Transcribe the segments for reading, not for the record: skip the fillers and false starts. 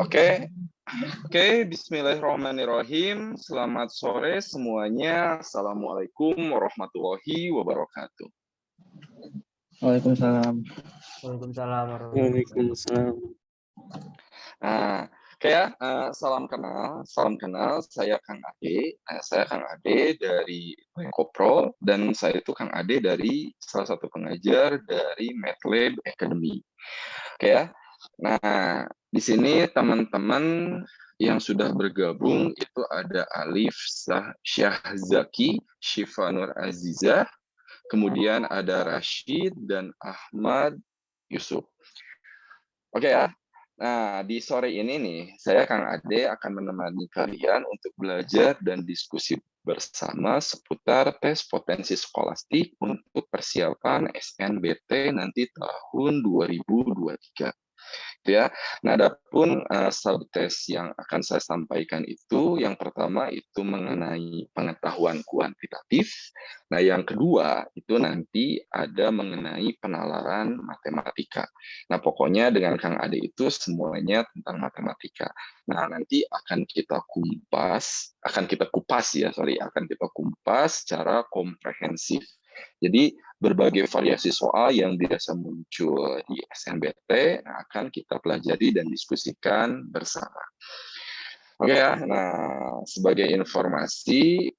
Oke. Oke, bismillahirrahmanirrahim. Selamat sore semuanya. Assalamualaikum warahmatullahi wabarakatuh. Waalaikumsalam. Waalaikumsalam. Waalaikumsalam. Nah, kayak salam kenal. Saya Kang Ade. Saya Kang Ade dari Kopro dan saya itu Kang Ade dari salah satu pengajar dari MATLAB Academy. Oke ya. Nah, di sini teman-teman yang sudah bergabung itu ada Alif Syahzaki, Syifa Nur Azizah, kemudian ada Rashid dan Ahmad Yusuf. Oke ya. Nah, di sore ini nih, saya Kang Ade akan menemani kalian untuk belajar dan diskusi bersama seputar tes potensi skolastik untuk persiapan SNBT nanti tahun 2023. Ya. Nah, adapun subtes yang akan saya sampaikan itu, yang pertama itu mengenai pengetahuan kuantitatif. Nah, yang kedua itu nanti ada mengenai penalaran matematika. Nah, pokoknya dengan Kang Ade itu semuanya tentang matematika. Nah, nanti akan kita kupas secara komprehensif. Jadi berbagai variasi soal yang biasa muncul di SNBT akan kita pelajari dan diskusikan bersama. Oke ya, nah sebagai informasi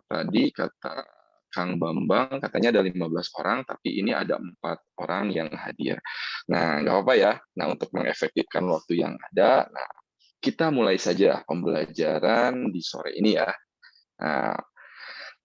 tadi kata Kang Bambang katanya ada 15 orang, tapi ini ada 4 orang yang hadir. Nah, nggak apa-apa ya. Nah, untuk mengefektifkan waktu yang ada, nah, kita mulai saja pembelajaran di sore ini ya. Nah,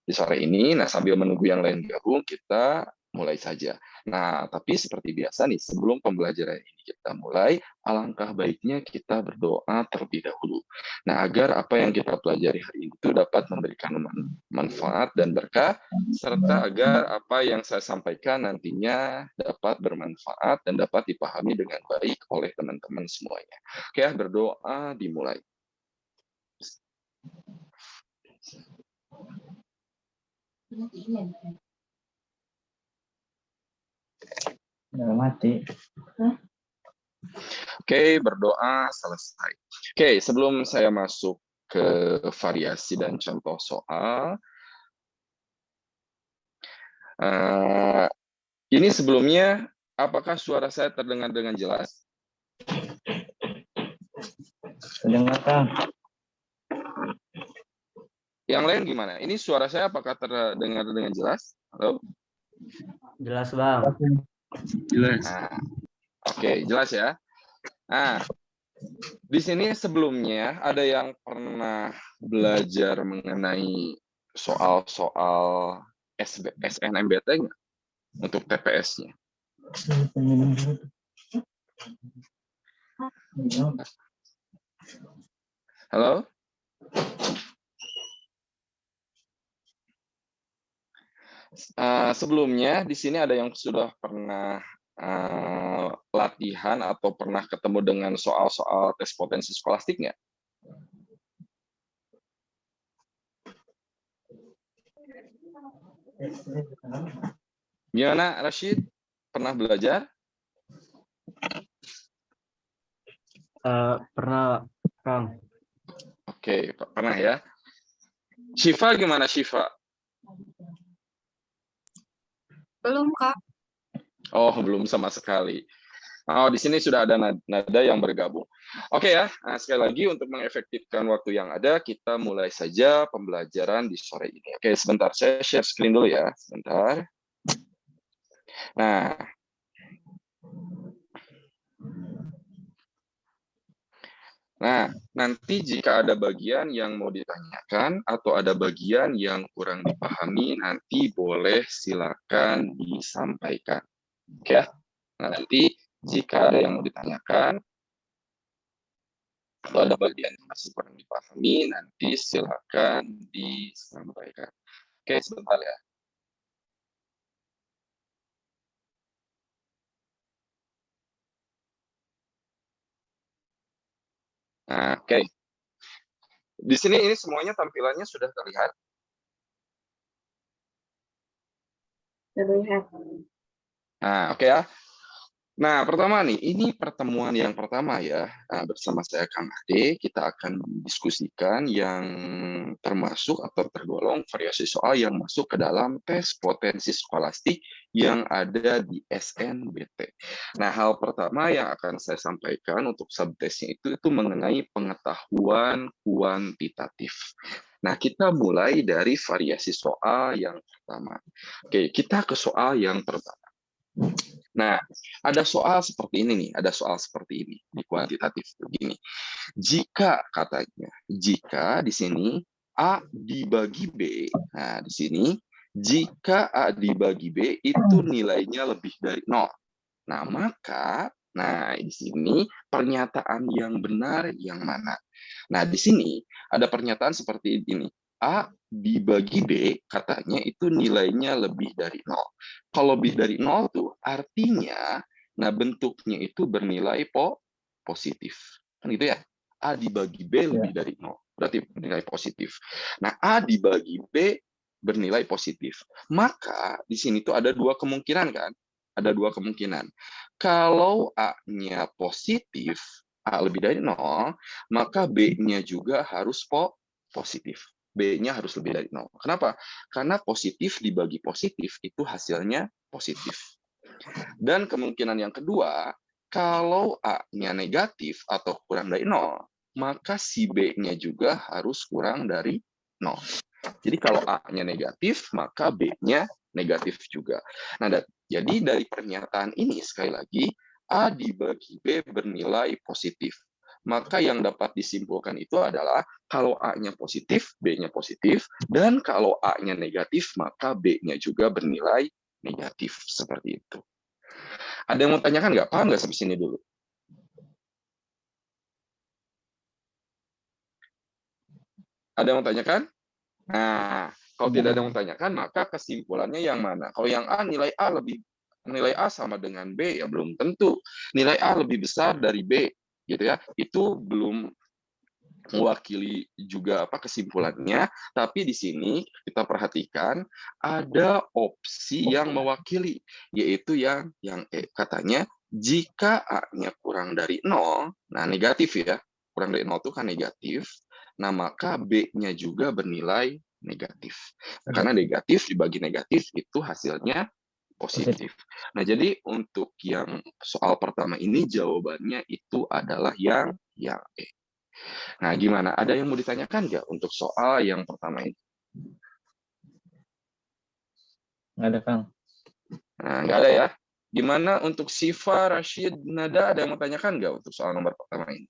di sore ini, nah sambil menunggu yang lain gabung, kita mulai saja. Nah, tapi seperti biasa nih, sebelum pembelajaran ini kita mulai, alangkah baiknya kita berdoa terlebih dahulu. Nah, agar apa yang kita pelajari hari ini itu dapat memberikan manfaat dan berkah, serta agar apa yang saya sampaikan nantinya dapat bermanfaat dan dapat dipahami dengan baik oleh teman-teman semuanya. Oke, berdoa dimulai. Mati. Oke, berdoa selesai. Oke, sebelum saya masuk ke variasi dan contoh soal, ini sebelumnya, apakah suara saya terdengar dengan jelas? Terdengar, Kang. Yang lain gimana? Ini suara saya apakah terdengar dengan jelas? Halo? Jelas, Bang. Jelas. Nah, oke, jelas ya. Nah, di sini sebelumnya ada yang pernah belajar mengenai soal-soal SNMBT nggak? Untuk TPS-nya. Halo? Sebelumnya di sini ada yang sudah pernah latihan atau pernah ketemu dengan soal-soal tes potensi skolastik nggak? Gimana, Rashid? Pernah belajar? Pernah, Kang. Oke, pernah ya. Syifa gimana, Syifa? Belum, Kak. Oh, belum sama sekali. Oh, di sini sudah ada nada yang bergabung. Oke ya, nah, sekali lagi untuk mengefektifkan waktu yang ada, kita mulai saja pembelajaran di sore ini. Oke, sebentar, saya share screen dulu ya, sebentar. Nah, nanti jika ada bagian yang mau ditanyakan atau ada bagian yang kurang dipahami, nanti boleh silakan disampaikan. Oke, nah, nanti jika ada yang mau ditanyakan atau ada bagian yang masih kurang dipahami, nanti silakan disampaikan. Oke, sebentar ya. Nah, oke. Di sini ini semuanya tampilannya sudah terlihat. Terlihat. Nah, oke ya. Nah, pertama nih, ini pertemuan yang pertama ya, bersama saya Kang Ade, kita akan mendiskusikan yang termasuk atau tergolong variasi soal yang masuk ke dalam tes potensi skolastik yang ada di SNBT. Nah, hal pertama yang akan saya sampaikan untuk subtesnya itu mengenai pengetahuan kuantitatif. Nah, kita mulai dari variasi soal yang pertama. Oke, kita ke soal yang pertama. Nah, ada soal seperti ini nih, ada soal seperti ini di kuantitatif begini. Jika di sini A dibagi B, nah di sini jika A dibagi B itu nilainya lebih dari 0. Nah, di sini pernyataan yang benar yang mana? Nah, di sini ada pernyataan seperti ini. A dibagi B, katanya itu nilainya lebih dari 0. Kalau lebih dari 0 tuh artinya, nah bentuknya itu bernilai positif. Kan gitu ya? A dibagi B lebih dari 0. Berarti bernilai positif. Nah, A dibagi B bernilai positif. Maka di sini tuh ada dua kemungkinan kan? Ada dua kemungkinan. Kalau A-nya positif, A lebih dari 0, maka B-nya juga harus positif. B-nya harus lebih dari 0. Kenapa? Karena positif dibagi positif itu hasilnya positif. Dan kemungkinan yang kedua, kalau A-nya negatif atau kurang dari 0, maka si B-nya juga harus kurang dari 0. Jadi kalau A-nya negatif, maka B-nya negatif juga. Nah, jadi dari pernyataan ini, sekali lagi, A dibagi B bernilai positif. Maka yang dapat disimpulkan itu adalah kalau A-nya positif, B-nya positif, dan kalau A-nya negatif, maka B-nya juga bernilai negatif. Seperti itu. Ada yang mau tanyakan nggak? Paham nggak sampai sini dulu? Ada yang mau tanyakan? Nah, kalau tidak ada yang mau tanyakan, maka kesimpulannya yang mana? Kalau yang A, nilai A sama dengan B, ya belum tentu. Nilai A lebih besar dari B, gitu ya. Itu belum mewakili juga kesimpulannya, tapi di sini kita perhatikan ada opsi yang mewakili, yaitu yang katanya jika A-nya kurang dari 0, nah negatif ya, kurang dari 0 itu kan negatif, nah maka B-nya juga bernilai negatif. Karena negatif dibagi negatif itu hasilnya positif. Nah, jadi untuk yang soal pertama ini jawabannya itu adalah yang E. Nah, gimana? Ada yang mau ditanyakan nggak untuk soal yang pertama ini? Nggak ada, Kang. Nah, nggak ada ya. Gimana untuk Siva, Rashid, Nada, ada yang mau tanyakan nggak untuk soal nomor pertama ini?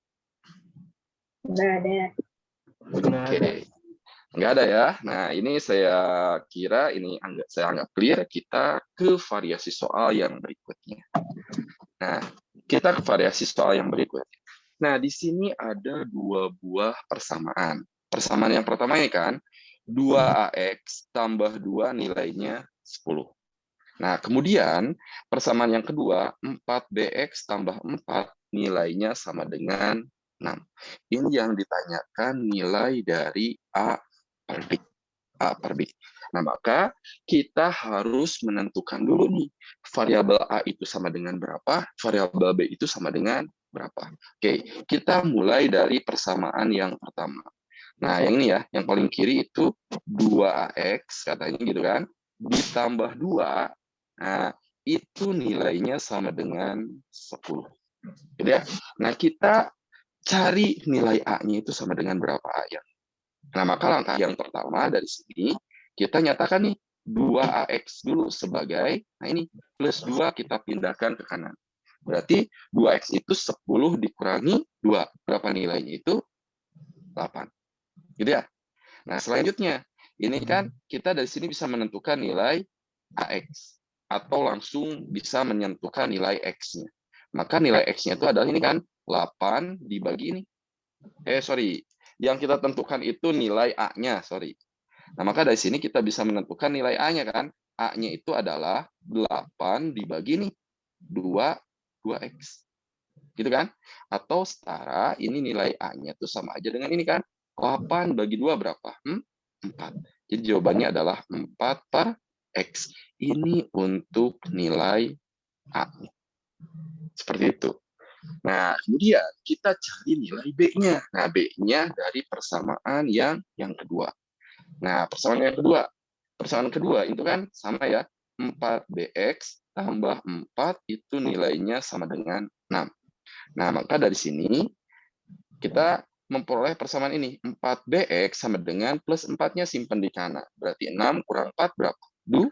Nggak ada. Oke. Nggak ada ya. Nah, ini saya kira saya anggap clear. Kita ke variasi soal yang berikutnya. Nah, kita ke variasi soal yang berikutnya. Nah, di sini ada dua buah persamaan. Persamaan yang pertama ini kan, 2AX tambah 2 nilainya 10. Nah, kemudian persamaan yang kedua, 4BX tambah 4 nilainya sama dengan 6. Ini yang ditanyakan nilai dari A per B. A per B. Nah, maka kita harus menentukan dulu nih, variabel A itu sama dengan berapa, variabel B itu sama dengan berapa. Oke, kita mulai dari persamaan yang pertama. Nah, yang ini ya, yang paling kiri itu 2AX, katanya gitu kan, ditambah 2, nah, itu nilainya sama dengan 10. Gitu ya. Nah, kita cari nilai A-nya itu sama dengan berapa ya. Nah, maka langkah yang pertama dari sini, kita nyatakan nih 2AX dulu sebagai, nah ini, plus 2 kita pindahkan ke kanan. Berarti 2X itu 10 dikurangi 2. Berapa nilainya itu? 8. Gitu ya. Nah, selanjutnya, ini kan kita dari sini bisa menentukan nilai AX. Atau langsung bisa menentukan nilai X-nya. Maka nilai X-nya itu adalah ini kan, 8 dibagi ini. Yang kita tentukan itu nilai A-nya, Nah, maka dari sini kita bisa menentukan nilai A-nya kan. A-nya itu adalah 8 dibagi nih, 2X. Gitu kan? Atau setara, ini nilai A-nya itu sama aja dengan ini kan. 8 bagi 2 berapa? 4. Jadi jawabannya adalah 4/8. X. Ini untuk nilai A. Seperti itu. Nah, kemudian kita cari nilai B-nya. Nah, B-nya dari persamaan yang kedua. Nah, persamaan yang kedua. Persamaan kedua itu kan sama ya. 4BX tambah 4 itu nilainya sama dengan 6. Nah, maka dari sini kita memperoleh persamaan ini. 4BX sama dengan plus 4-nya simpan di kanan. Berarti 6 kurang 4 berapa? 2.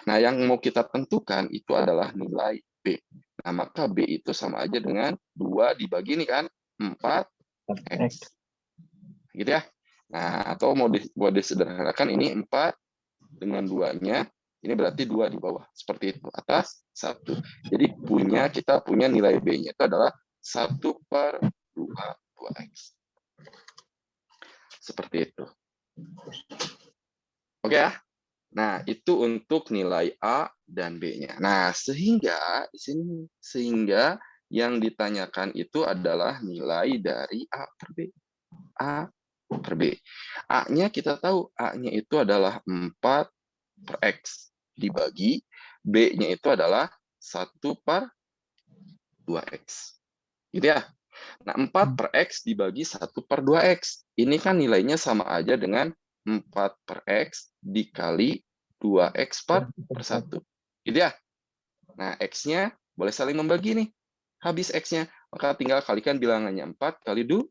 Nah, yang mau kita tentukan itu adalah nilai B. Nah, maka B itu sama aja dengan 2 dibagi ini kan, 4X. Gitu ya. Nah, atau mau disederhanakan ini 4 dengan 2-nya, ini berarti 2 di bawah. Seperti itu, atas 1. Jadi kita punya nilai B-nya itu adalah 1/2X. Seperti itu. Oke ya? Nah, itu untuk nilai A dan B-nya. Nah, sehingga yang ditanyakan itu adalah nilai dari A per B. A per B. A-nya kita tahu, A-nya itu adalah 4/X dibagi, B-nya itu adalah 1/2X. Gitu ya. Nah, 4/X dibagi 1/2X. Ini kan nilainya sama aja dengan 4/X dikali 2X per 1. Gitu ya. Nah, X-nya boleh saling membagi nih. Habis X-nya, maka tinggal kalikan bilangannya 4 kali 2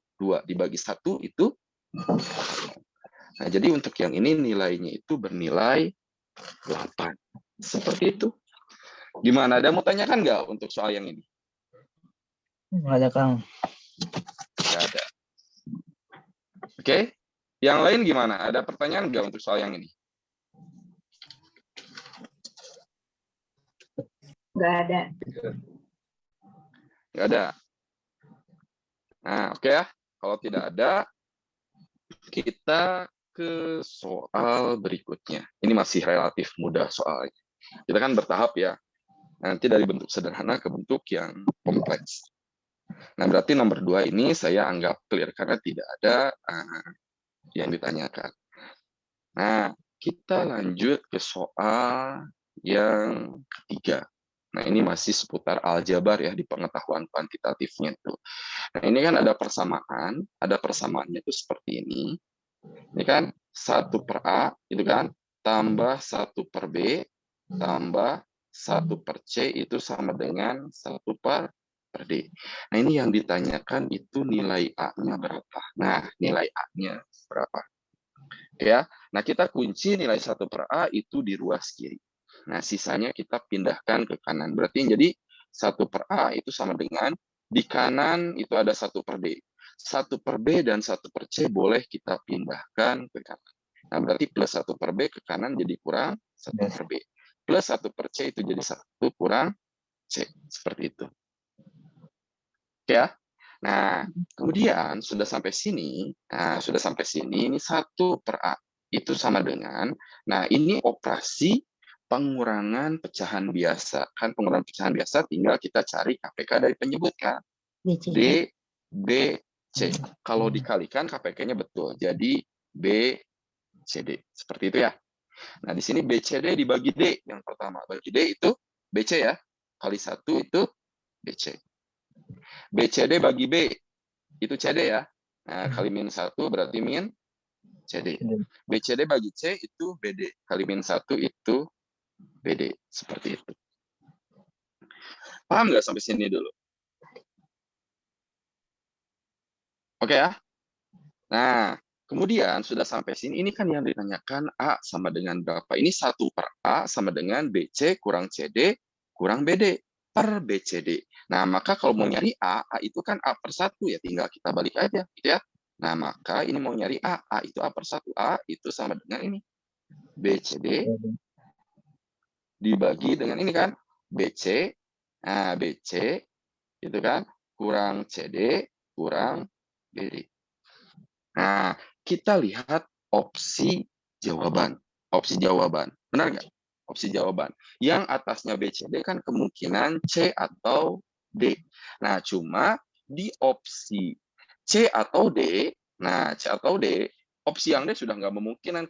dibagi 1 itu. Nah, jadi untuk yang ini nilainya itu bernilai 8. Seperti itu. Gimana? Ada mau tanyakan nggak untuk soal yang ini? Nggak ada, Kang. Nggak ada. Oke. Yang lain gimana? Ada pertanyaan nggak untuk soal yang ini? Nggak ada. Nggak ada. Nah, oke ya. Kalau tidak ada, kita ke soal berikutnya. Ini masih relatif mudah soalnya. Kita kan bertahap ya. Nanti dari bentuk sederhana ke bentuk yang kompleks. Nah, berarti nomor 2 ini saya anggap clear karena tidak ada yang ditanyakan. Nah, kita lanjut ke soal yang ketiga. Nah, ini masih seputar aljabar ya di pengetahuan kuantitatifnya itu. Nah, ini kan ada persamaannya itu seperti ini. Ini kan 1/A itu kan tambah 1/B tambah 1/C itu sama dengan 1/D. Nah, ini yang ditanyakan itu nilai A-nya berapa. Nah, nilai A-nya berapa? Ya. Nah, kita kunci nilai 1/A itu di ruas kiri. Nah, sisanya kita pindahkan ke kanan. Berarti jadi 1/A itu sama dengan di kanan itu ada 1/D. 1/B dan 1/C boleh kita pindahkan ke kanan. Nah, berarti plus 1/B ke kanan jadi kurang 1/B. Plus 1/C itu jadi 1 kurang C. Seperti itu. Oke ya. Nah, kemudian sudah sampai sini, ini 1/A itu sama dengan, nah ini operasi pengurangan pecahan biasa. Kan pengurangan pecahan biasa tinggal kita cari KPK dari penyebut kan. D, B, C. Kalau dikalikan KPK-nya betul. Jadi B, C, D. Seperti itu ya. Nah, di sini B, C, D dibagi D yang pertama. Bagi D itu BC ya. Kali 1 itu BC. BCD bagi B itu CD ya. Nah, kali min 1 berarti min CD. BCD bagi C itu BD. Kali min 1 itu BD. Seperti itu. Paham nggak sampai sini dulu? Oke ya. Nah, kemudian sudah sampai sini, ini kan yang ditanyakan A sama dengan berapa. Ini 1/A sama dengan BC kurang CD kurang BD per BCD. Nah, maka kalau mau nyari A itu kan A/1 ya, tinggal kita balik aja, gitu ya. Nah, maka ini mau nyari A itu A/1. A itu sama dengan ini. BCD dibagi dengan ini kan, BC. Nah, BC itu kan kurang CD kurang BD. Nah, kita lihat opsi jawaban. Opsi jawaban. Benar nggak? Opsi jawaban. Yang atasnya BCD kan kemungkinan C atau D. Nah, cuma di opsi C atau D, nah C atau D opsi yang D sudah nggak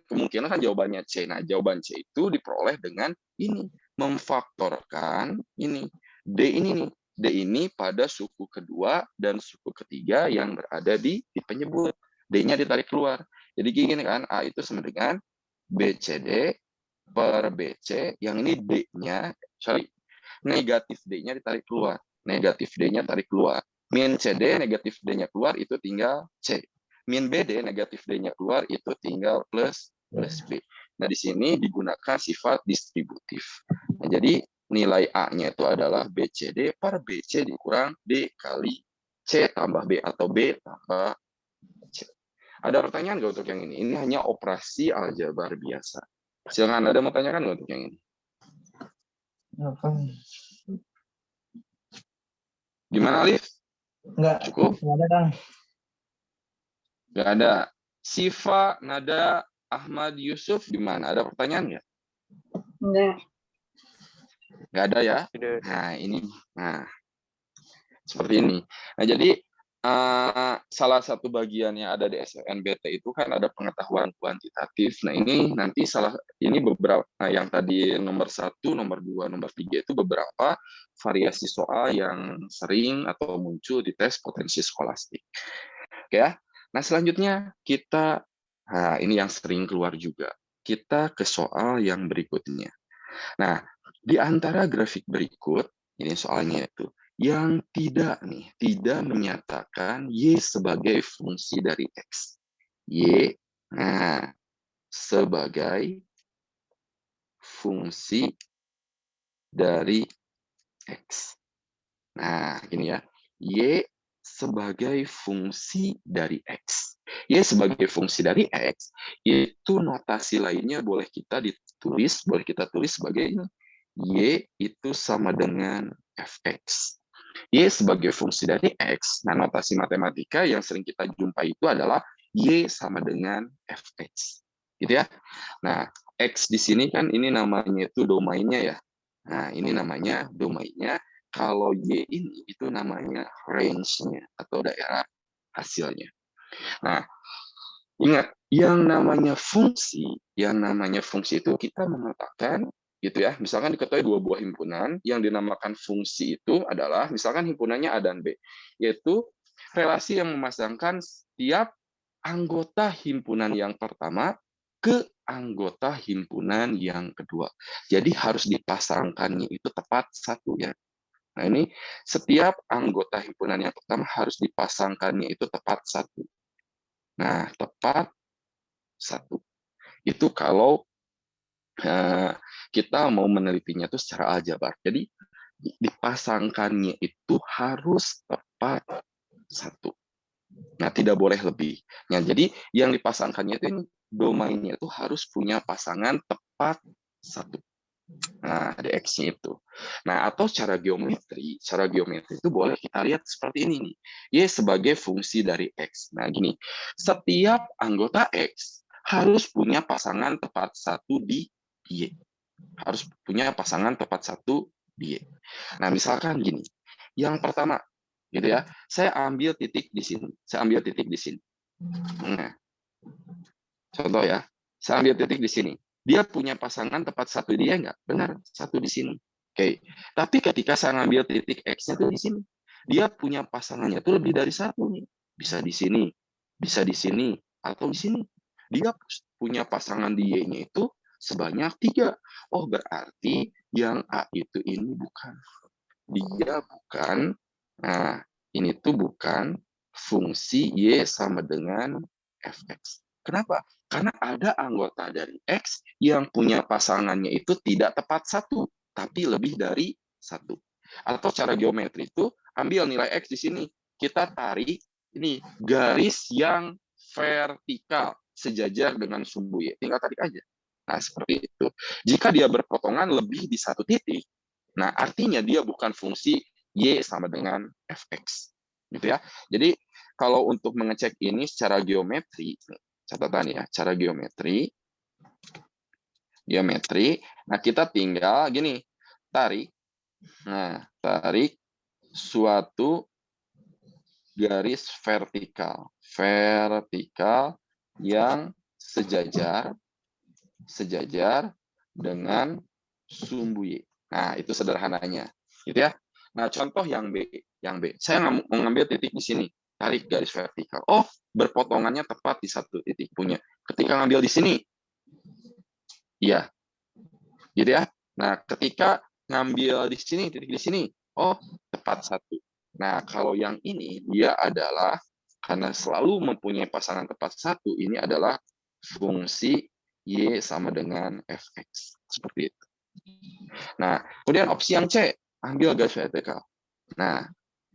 kemungkinan kan jawabannya C. Nah, jawaban C itu diperoleh dengan ini, memfaktorkan ini, D ini nih. D ini pada suku kedua dan suku ketiga yang berada di penyebut. D-nya ditarik keluar. Jadi gini kan, A itu sama dengan BCD per BC, yang ini D-nya, negatif D-nya ditarik keluar. Negatif D-nya tarik keluar. Min CD, negatif D-nya keluar, itu tinggal C. Min BD, negatif D-nya keluar, itu tinggal plus B. Nah, di sini digunakan sifat distributif. Nah, jadi nilai A-nya itu adalah BCD per BC dikurang D kali C tambah B, atau B tambah C. Ada pertanyaan nggak untuk yang ini? Ini hanya operasi aljabar biasa. Silakan, ada mau tanyakan nggak untuk yang ini? Ya, Kang. Gimana, Alif? Enggak. Cukup? Nggak ada, Kang. Nggak ada. Siva, Nada, Ahmad, Yusuf, gimana? Ada pertanyaan nggak? Enggak. Nggak ada ya? Nah, ini. Nah, seperti ini. Nah, jadi salah satu bagian yang ada di SNBT itu kan ada pengetahuan kuantitatif. Nah, ini nanti ini beberapa, yang tadi nomor 1, nomor 2, nomor 3 itu beberapa variasi soal yang sering atau muncul di tes potensi skolastik. Oke ya. Nah, selanjutnya ini yang sering keluar juga. Kita ke soal yang berikutnya. Nah, di antara grafik berikut, ini soalnya itu, yang tidak menyatakan Y sebagai fungsi dari X. Y, sebagai fungsi dari X. Nah, gini ya. Y sebagai fungsi dari X. Y sebagai fungsi dari X, itu notasi lainnya boleh kita tulis sebagai ini. Y itu sama dengan Fx. Y sebagai fungsi dari X, nah notasi matematika yang sering kita jumpai itu adalah Y sama dengan Fx. Gitu ya. Nah, X di sini kan ini namanya itu domainnya ya. Nah, ini namanya domainnya. Kalau Y ini itu namanya range-nya atau daerah hasilnya. Nah, ingat, yang namanya fungsi itu kita mengatakan gitu ya. Misalkan diketahui dua buah himpunan, yang dinamakan fungsi itu adalah misalkan himpunannya A dan B, yaitu relasi yang memasangkan setiap anggota himpunan yang pertama ke anggota himpunan yang kedua. Jadi harus dipasangkannya itu tepat satu ya. Nah, ini setiap anggota himpunan yang pertama harus dipasangkannya itu tepat satu. Nah, tepat satu. Itu kalau kita mau menelitinya itu secara aljabar. Jadi, dipasangkannya itu harus tepat satu. Nah, tidak boleh lebih. Nah, jadi yang dipasangkannya itu domainnya itu harus punya pasangan tepat satu. Nah, ada X-nya itu. Nah, atau secara geometri itu boleh kita lihat seperti ini nih. Y sebagai fungsi dari X. Nah, gini, setiap anggota X harus punya pasangan tepat satu di Y. Harus punya pasangan tepat satu di Y. Nah, misalkan gini, yang pertama, gitu ya, saya ambil titik di sini. Nah, contoh ya, saya ambil titik di sini. Dia punya pasangan tepat satu dia nggak? Benar, satu di sini. Oke. Tapi ketika saya ngambil titik X-nya tuh di sini, dia punya pasangannya tuh lebih dari satu nih. Bisa di sini, atau di sini. Dia punya pasangan di Y-nya itu sebanyak 3. Oh, berarti yang A itu ini bukan. Dia bukan, nah, ini tuh bukan fungsi Y sama dengan Fx. Kenapa? Karena ada anggota dari X yang punya pasangannya itu tidak tepat satu, tapi lebih dari satu. Atau cara geometri itu, ambil nilai X di sini. Kita tarik ini garis yang vertikal sejajar dengan sumbu Y. Tinggal tarik aja. Nah, seperti itu. Jika dia berpotongan lebih di satu titik, nah artinya dia bukan fungsi Y sama dengan Fx. Gitu ya. Jadi, kalau untuk mengecek ini secara geometri, catatan ya, cara geometri. Nah, kita tinggal gini, tarik. Nah, tarik suatu garis vertikal yang sejajar dengan sumbu Y. Nah, itu sederhananya. Gitu ya. Nah, contoh yang B. Saya mau ngambil titik di sini. Tarik garis vertikal. Oh, berpotongannya tepat di satu titik punya. Ketika ngambil di sini. Iya. Gitu ya. Nah, ketika ngambil di sini, titik di sini. Oh, tepat satu. Nah, kalau yang ini, dia adalah, karena selalu mempunyai pasangan tepat satu, ini adalah fungsi Y sama dengan Fx. Seperti itu. Nah, kemudian opsi yang C, ambil garis vertikal. Nah,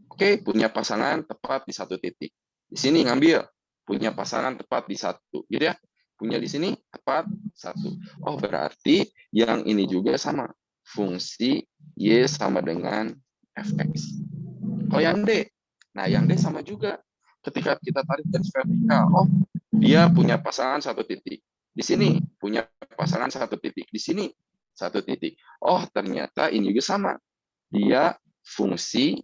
oke, punya pasangan tepat di satu titik. Di sini ngambil, punya pasangan tepat di satu. Gitu ya. Punya di sini tepat satu. Oh, berarti yang ini juga sama. Fungsi Y sama dengan Fx. Kalau yang D, nah yang D sama juga. Ketika kita tarik garis vertikal, oh, dia punya pasangan satu titik. Di sini punya pasangan satu titik. Di sini satu titik. Oh, ternyata ini juga sama. Dia fungsi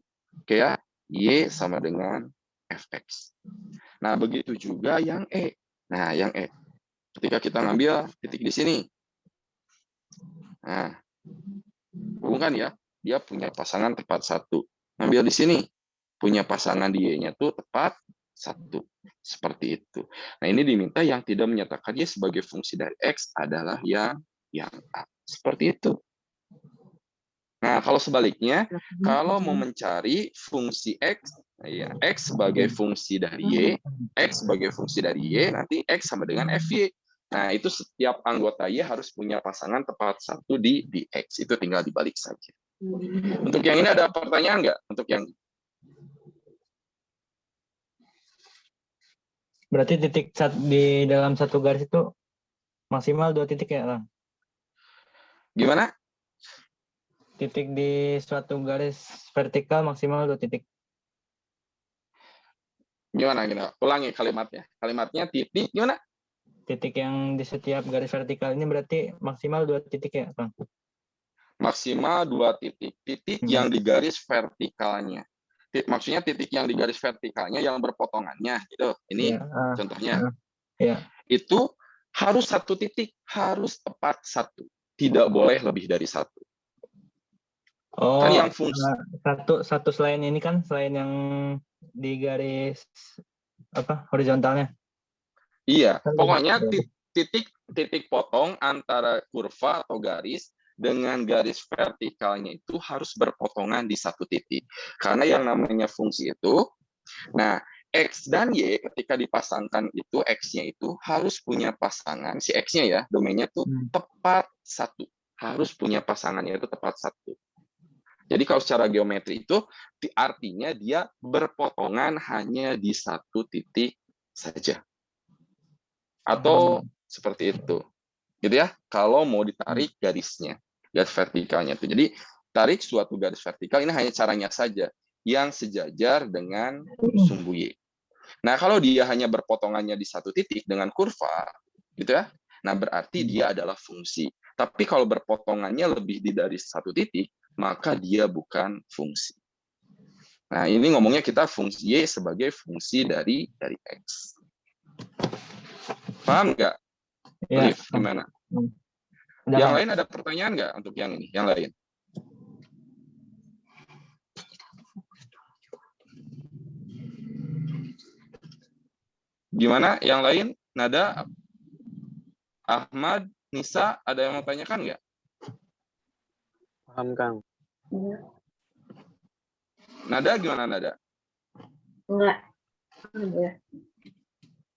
kayak Y sama dengan Fx. Nah, begitu juga yang E. Nah, yang E. Ketika kita ngambil titik di sini. Nah, hubungan ya. Dia punya pasangan tepat satu. Ngambil di sini. Punya pasangan di Y-nya tuh tepat satu. Seperti itu. Nah, ini diminta yang tidak menyatakan Y sebagai fungsi dari X adalah yang A. Seperti itu. Nah, kalau sebaliknya, kalau mau mencari fungsi X, ya, X sebagai fungsi dari Y, X sebagai fungsi dari Y, nanti X sama dengan FY. Nah, itu setiap anggota Y harus punya pasangan tepat satu di X. Itu tinggal dibalik saja. Untuk yang ini ada pertanyaan nggak? Untuk yang Berarti titik di dalam satu garis itu maksimal 2 titik ya, Lang? gimana? Titik di suatu garis vertikal maksimal 2 titik. Gimana? Ulangi kalimatnya. Kalimatnya titik gimana? Titik yang di setiap garis vertikal ini berarti maksimal 2 titik ya, Bang? Maksimal 2 titik. Titik yang di garis vertikalnya. Maksudnya titik yang di garis vertikalnya yang berpotongannya gitu. Ini contohnya. Itu harus satu titik, harus tepat satu. Tidak boleh lebih dari satu. Oh, kan yang fungsi satu selain ini kan, selain yang di garis horizontalnya. Iya, pokoknya titik potong antara kurva atau garis dengan garis vertikalnya itu harus berpotongan di satu titik. Karena yang namanya fungsi itu, nah, X dan Y ketika dipasangkan itu, X-nya itu harus punya pasangan, si X-nya ya, domainnya itu tepat satu. Harus punya pasangannya itu tepat satu. Jadi kalau secara geometri itu artinya dia berpotongan hanya di satu titik saja. Atau seperti itu. Gitu ya, kalau mau ditarik garisnya, garis vertikalnya itu. Jadi tarik suatu garis vertikal ini hanya caranya saja yang sejajar dengan sumbu Y. Nah, kalau dia hanya berpotongannya di satu titik dengan kurva, gitu ya. Nah, berarti dia adalah fungsi. Tapi kalau berpotongannya lebih dari satu titik, maka dia bukan fungsi. Nah, ini ngomongnya kita fungsi Y sebagai fungsi dari X. Paham nggak? Ya. Gimana? Yang lain ada pertanyaan nggak untuk yang ini? Yang lain? Gimana? Yang lain? Nada, Ahmad, Nisa, ada yang mau tanyakan nggak? Paham, Kang. Nada gimana, Nada? Enggak.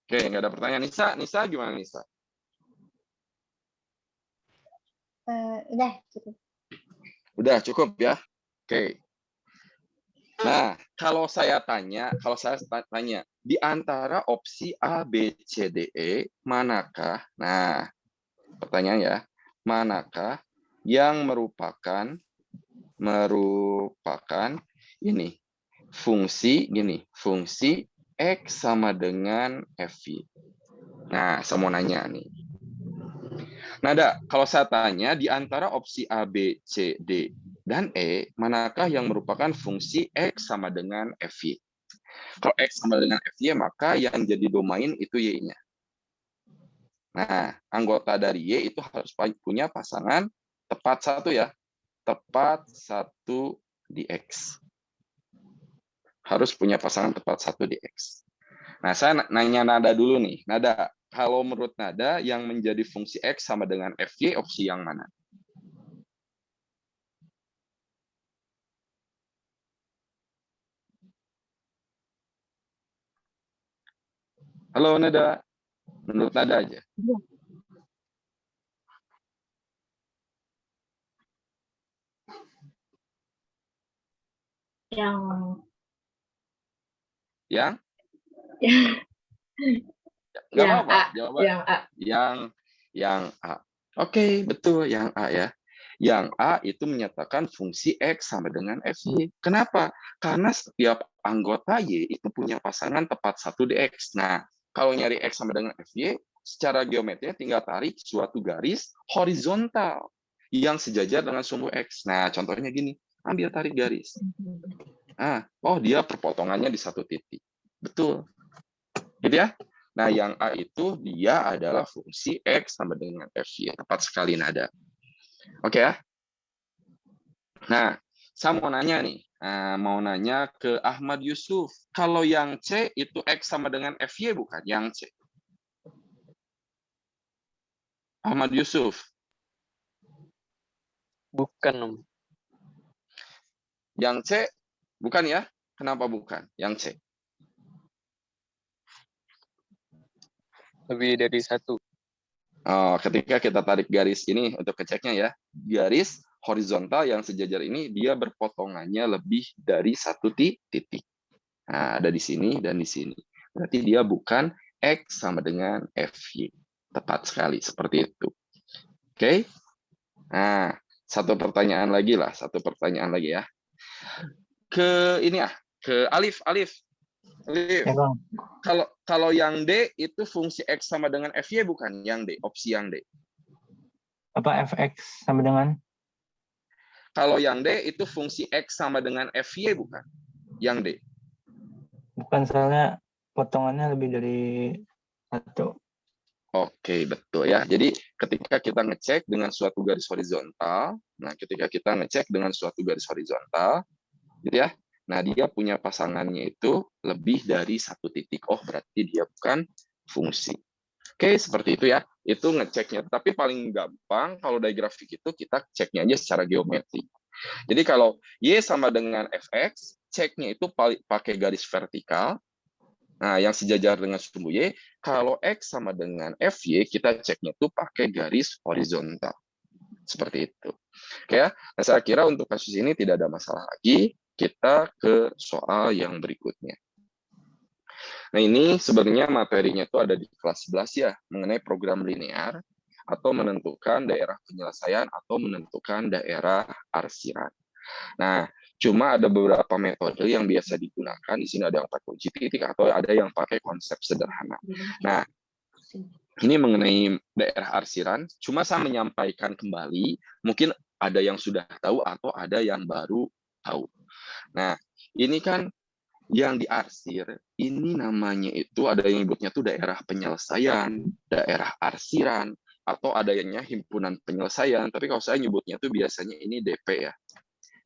Oke, nggak ada pertanyaan. Nisa gimana, Nisa? Udah cukup. Udah cukup ya. Oke. Nah, kalau saya tanya, di antara opsi A, B, C, D, E, manakah? Nah, pertanyaan ya, manakah yang merupakan ini fungsi X sama dengan FY. Nah, saya mau nanya nih. Nada, kalau saya tanya di antara opsi A, B, C, D, dan E, manakah yang merupakan fungsi X sama dengan FY? Kalau X sama dengan FY, maka yang jadi domain itu Y-nya. Nah, anggota dari Y itu harus punya pasangan tepat satu ya. Tepat satu di X. Harus punya pasangan tepat satu di X. Nah, saya nanya Nada dulu nih. Nada, kalau menurut Nada yang menjadi fungsi X sama dengan FY opsi yang mana? Halo Nada, menurut Nada aja. Yang Yang? Nggak yang apa-apa, A, jawaban. yang A. Yang A. Oke, betul yang A ya. Yang A itu menyatakan fungsi X sama dengan FY. Kenapa? Karena setiap anggota Y itu punya pasangan tepat satu di X. Nah, kalau nyari X sama dengan FY, secara geometri tinggal tarik suatu garis horizontal yang sejajar dengan sumbu X. Nah, contohnya gini, ambil tarik garis. Oh dia perpotongannya di satu titik. Betul. Gitu ya. Nah, yang A itu dia adalah fungsi X sama dengan FY. Tepat sekali Nada. Oke ya. Nah, saya mau nanya nih. Mau nanya ke Ahmad Yusuf. Kalau yang C itu X sama dengan FY bukan? Yang C. Ahmad Yusuf. Bukan, Om. Yang C bukan ya? Kenapa bukan? Yang C. Lebih dari satu. Ketika kita tarik garis ini untuk keceknya ya, garis horizontal yang sejajar ini dia berpotongannya lebih dari satu titik. Nah, ada di sini dan di sini. Berarti dia bukan X sama dengan FY. Tepat sekali seperti itu. Oke. Nah, satu pertanyaan lagi ya. Ke ini ya, ke Alif. Ya, Bang. Kalau yang D itu fungsi X sama dengan FY bukan? Yang D, opsi yang D. Apa FX sama dengan? Kalau yang D itu fungsi X sama dengan FY bukan? Yang D. Bukan, soalnya potongannya lebih dari satu. Oke, betul ya. Jadi ketika kita ngecek dengan suatu garis horizontal, gitu ya. Nah, dia punya pasangannya itu lebih dari satu titik. Oh, berarti dia bukan fungsi. Oke, seperti itu ya. Itu ngeceknya. Tapi paling gampang kalau dari grafik itu kita ceknya aja secara geometri. Jadi kalau Y sama dengan Fx, ceknya itu pakai garis vertikal. Nah, yang sejajar dengan sumbu Y. Kalau X sama dengan Fy, kita ceknya itu pakai garis horizontal. Seperti itu. Oke ya. Nah, saya kira untuk kasus ini tidak ada masalah lagi. Kita ke soal yang berikutnya. Nah, ini sebenarnya materinya itu ada di kelas 11 ya, mengenai program linear atau menentukan daerah penyelesaian atau menentukan daerah arsiran. Nah, cuma ada beberapa metode yang biasa digunakan. Di sini ada yang pakai uji titik atau ada yang pakai konsep sederhana. Nah, ini mengenai daerah arsiran, cuma saya menyampaikan kembali, mungkin ada yang sudah tahu atau ada yang baru tahu. Nah, ini kan yang diarsir, ini namanya itu ada yang nyebutnya tuh daerah penyelesaian, daerah arsiran, atau ada yang himpunan penyelesaian, tapi kalau saya nyebutnya tuh biasanya ini DP ya.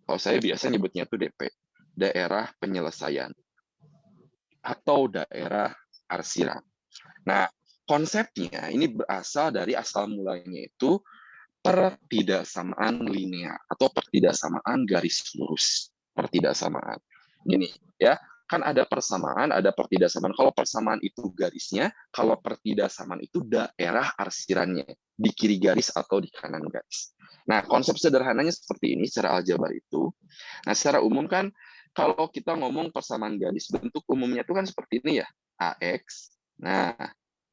Kalau saya biasa nyebutnya tuh DP, daerah penyelesaian, atau daerah arsiran. Nah, konsepnya ini berasal dari asal mulanya itu pertidaksamaan linear atau pertidaksamaan garis lurus. Pertidaksamaan. Gini ya, kan ada persamaan, ada pertidaksamaan. Kalau persamaan itu garisnya, kalau pertidaksamaan itu daerah arsirannya di kiri garis atau di kanan garis. Nah, konsep sederhananya seperti ini secara aljabar itu. Nah, secara umum kan kalau kita ngomong persamaan garis, bentuk umumnya itu kan seperti ini ya, AX. Nah,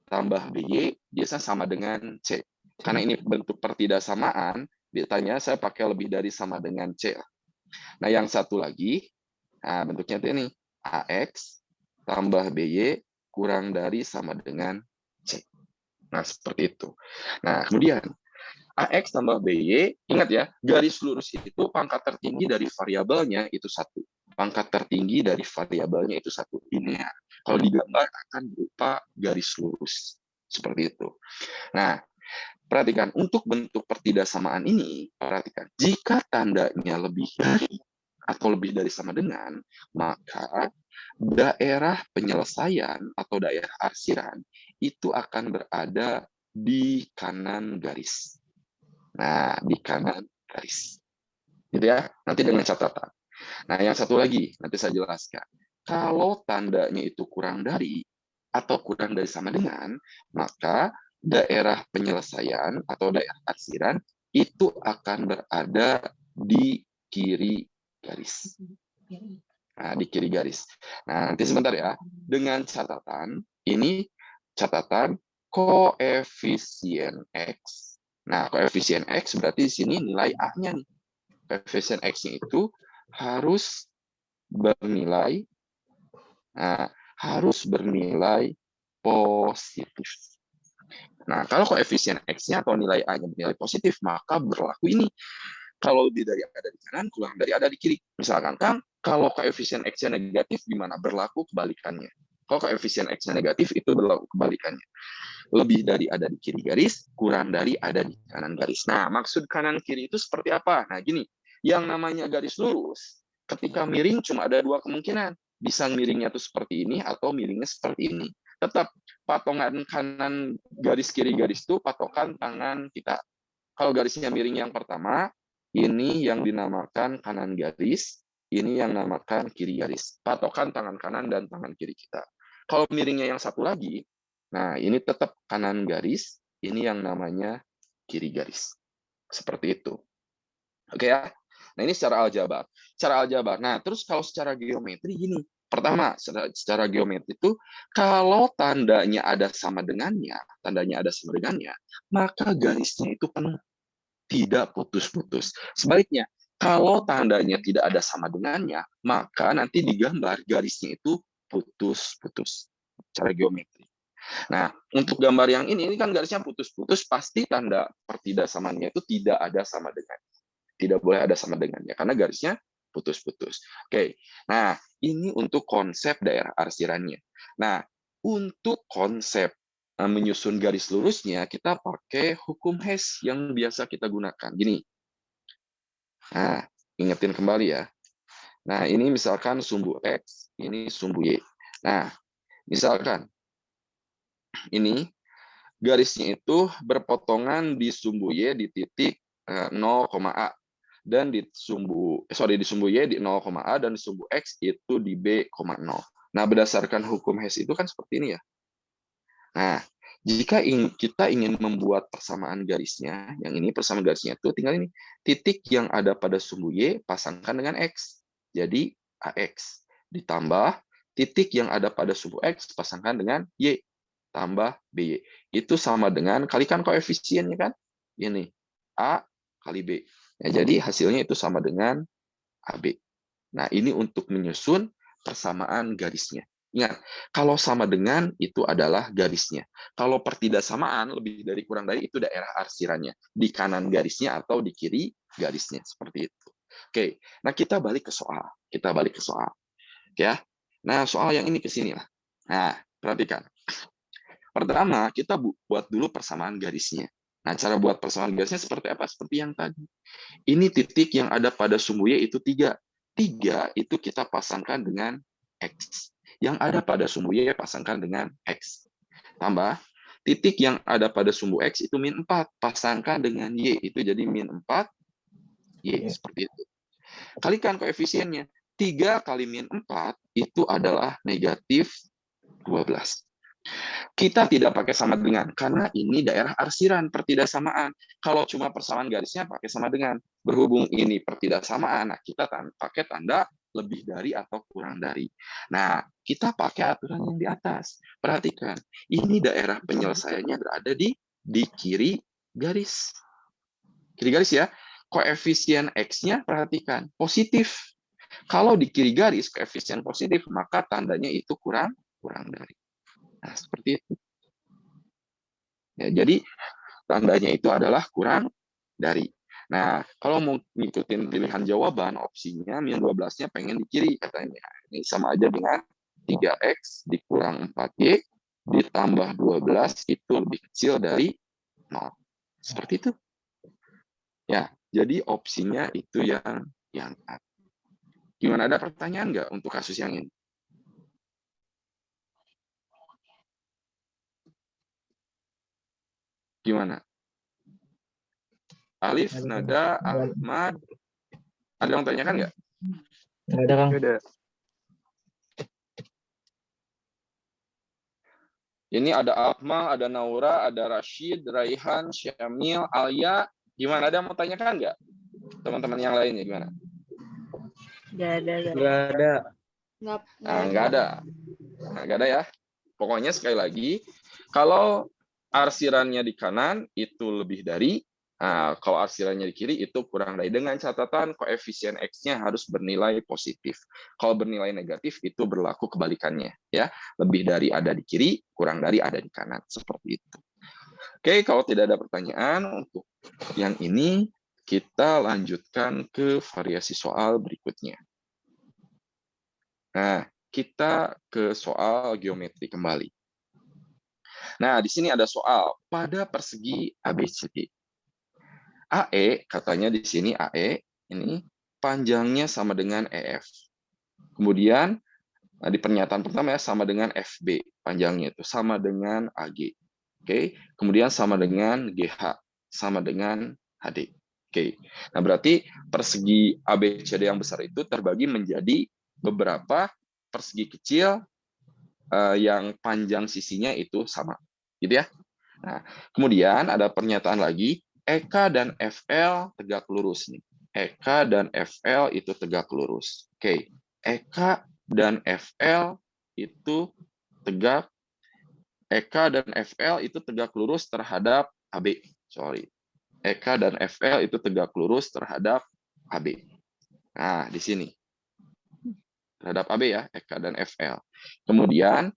tambah BY biasanya sama dengan C. Karena ini bentuk pertidaksamaan, ditanya saya pakai lebih dari sama dengan C. Nah, yang satu lagi, nah bentuknya ini, AX tambah BY kurang dari sama dengan C. Nah, seperti itu. Nah, kemudian AX tambah BY, ingat ya, garis lurus itu pangkat tertinggi dari variabelnya itu satu. Pangkat tertinggi dari variabelnya itu satu. Ini ya. Kalau digambar akan berupa garis lurus. Seperti itu. Nah, perhatikan, untuk bentuk pertidaksamaan ini, perhatikan, jika tandanya lebih dari atau lebih dari sama dengan, maka daerah penyelesaian atau daerah arsiran itu akan berada di kanan garis. Nah, di kanan garis. Gitu ya, nanti dengan catatan. Nah, yang satu lagi, nanti saya jelaskan. Kalau tandanya itu kurang dari atau kurang dari sama dengan, maka daerah penyelesaian atau daerah arsiran itu akan berada di kiri garis. Nah, di kiri garis. Nah, nanti sebentar ya. Dengan catatan, ini catatan koefisien X. Nah, koefisien X berarti di sini nilai A-nya nih. Koefisien X-nya itu harus bernilai positif. Nah, kalau koefisien X-nya atau nilai A-nya bernilai positif, maka berlaku ini. Kalau lebih dari ada di kanan, kurang dari ada di kiri. Misalkan, Kang, kalau koefisien X-nya negatif, gimana? Berlaku kebalikannya. Kalau koefisien X-nya negatif, itu berlaku kebalikannya. Lebih dari ada di kiri garis, kurang dari ada di kanan garis. Nah, maksud kanan kiri itu seperti apa? Nah, gini, yang namanya garis lurus, ketika miring cuma ada dua kemungkinan. Bisa miringnya itu seperti ini, atau miringnya seperti ini. Tetap, patongan kanan garis kiri garis itu patokan tangan kita. Kalau garisnya miring yang pertama, ini yang dinamakan kanan garis, ini yang dinamakan kiri garis. Patokan tangan kanan dan tangan kiri kita. Kalau miringnya yang satu lagi, nah ini tetap kanan garis, ini yang namanya kiri garis. Seperti itu. Oke ya? Nah ini secara aljabar. Nah terus kalau secara geometri gini. Pertama, secara geometri itu kalau tandanya ada sama dengannya, maka garisnya itu penuh, tidak putus-putus. Sebaliknya, kalau tandanya tidak ada sama dengannya, maka nanti digambar garisnya itu putus-putus secara geometri. Nah, untuk gambar yang ini kan garisnya putus-putus, pasti tanda pertidaksamaannya itu tidak ada sama dengannya. Tidak boleh ada sama dengannya, karena garisnya putus-putus. Oke, nah ini untuk konsep daerah arsirannya. Nah, untuk konsep menyusun garis lurusnya, kita pakai hukum Hess yang biasa kita gunakan. Gini, nah ingetin kembali ya. Nah, ini misalkan sumbu X, ini sumbu Y. Nah, misalkan ini garisnya itu berpotongan di sumbu Y di titik 0,A. Dan di sumbu Y di 0,A dan di sumbu X itu di B,0. Nah, berdasarkan hukum Hess itu kan seperti ini ya. Nah, jika kita ingin membuat persamaan garisnya, yang ini persamaan garisnya itu tinggal ini. Titik yang ada pada sumbu Y pasangkan dengan X. Jadi AX. Ditambah titik yang ada pada sumbu X pasangkan dengan Y. Tambah BY. Itu sama dengan, kalikan koefisiennya kan. Ini. A kali B. Ya, jadi hasilnya itu sama dengan AB. Nah, ini untuk menyusun persamaan garisnya. Ingat, kalau sama dengan itu adalah garisnya. Kalau pertidaksamaan lebih dari kurang dari itu daerah arsirannya. Di kanan garisnya atau di kiri garisnya. Seperti itu. Oke, nah kita balik ke soal. Ya. Nah, soal yang ini ke sini lah. Nah, perhatikan. Pertama, kita buat dulu persamaan garisnya. Nah, cara buat persamaan garisnya seperti apa? Seperti yang tadi. Ini titik yang ada pada sumbu Y itu 3. 3 itu kita pasangkan dengan X. Yang ada pada sumbu Y pasangkan dengan X. Tambah, titik yang ada pada sumbu X itu min 4. Pasangkan dengan Y. Itu jadi min 4 Y. Seperti itu. Kalikan koefisiennya. 3 kali min 4 itu adalah negatif 12. Kita tidak pakai sama dengan, karena ini daerah arsiran, pertidaksamaan. Kalau cuma persamaan garisnya pakai sama dengan. Berhubung ini pertidaksamaan, nah kita pakai tanda lebih dari atau kurang dari. Nah, kita pakai aturan yang di atas. Perhatikan, ini daerah penyelesaiannya berada di kiri garis. Kiri garis ya. Koefisien X-nya perhatikan, positif. Kalau di kiri garis koefisien positif, maka tandanya itu kurang dari. Nah, seperti itu. Ya, jadi tandanya itu adalah kurang dari. Nah, kalau mau ngikutin pilihan jawaban, opsinya min 12-nya pengen di kiri katanya. Ini sama aja dengan 3X dikurang 4Y ditambah 12 itu lebih kecil dari 0. Seperti itu. Ya, jadi opsinya itu yang A. Gimana, ada pertanyaan nggak untuk kasus yang ini? Gimana? Alif, Nada, Ahmad, ada yang tanyakan nggak? Nggak ada, Kang. Ada. Ini ada Akmal, ada Naura, ada Rashid, Raihan, Syamil, Alia. Gimana, ada yang mau tanyakan nggak? Teman-teman yang lainnya gimana? Nggak ada. Nggak ada. Nggak ada. Nggak ada ya. Pokoknya sekali lagi, kalau arsirannya di kanan itu lebih dari, kalau arsirannya di kiri itu kurang dari. Dengan catatan koefisien X-nya harus bernilai positif. Kalau bernilai negatif itu berlaku kebalikannya, ya. Lebih dari ada di kiri, kurang dari ada di kanan, seperti itu. Oke, kalau tidak ada pertanyaan untuk yang ini, kita lanjutkan ke variasi soal berikutnya. Nah, kita ke soal geometri kembali. Nah, di sini ada soal pada persegi ABCD. AE, katanya di sini AE, ini panjangnya sama dengan EF. Kemudian, di pernyataan pertama ya, sama dengan FB, panjangnya itu sama dengan AG. Oke, kemudian sama dengan GH, sama dengan HD. Oke, nah berarti persegi ABCD yang besar itu terbagi menjadi beberapa persegi kecil yang panjang sisinya itu sama, gitu ya. Nah, kemudian ada pernyataan lagi, EK dan FL tegak lurus nih. EK dan FL itu tegak lurus. Oke, EK dan FL itu tegak lurus terhadap AB. Sorry. EK dan FL itu tegak lurus terhadap AB. Nah, di sini. Terhadap AB ya, EK dan FL. Kemudian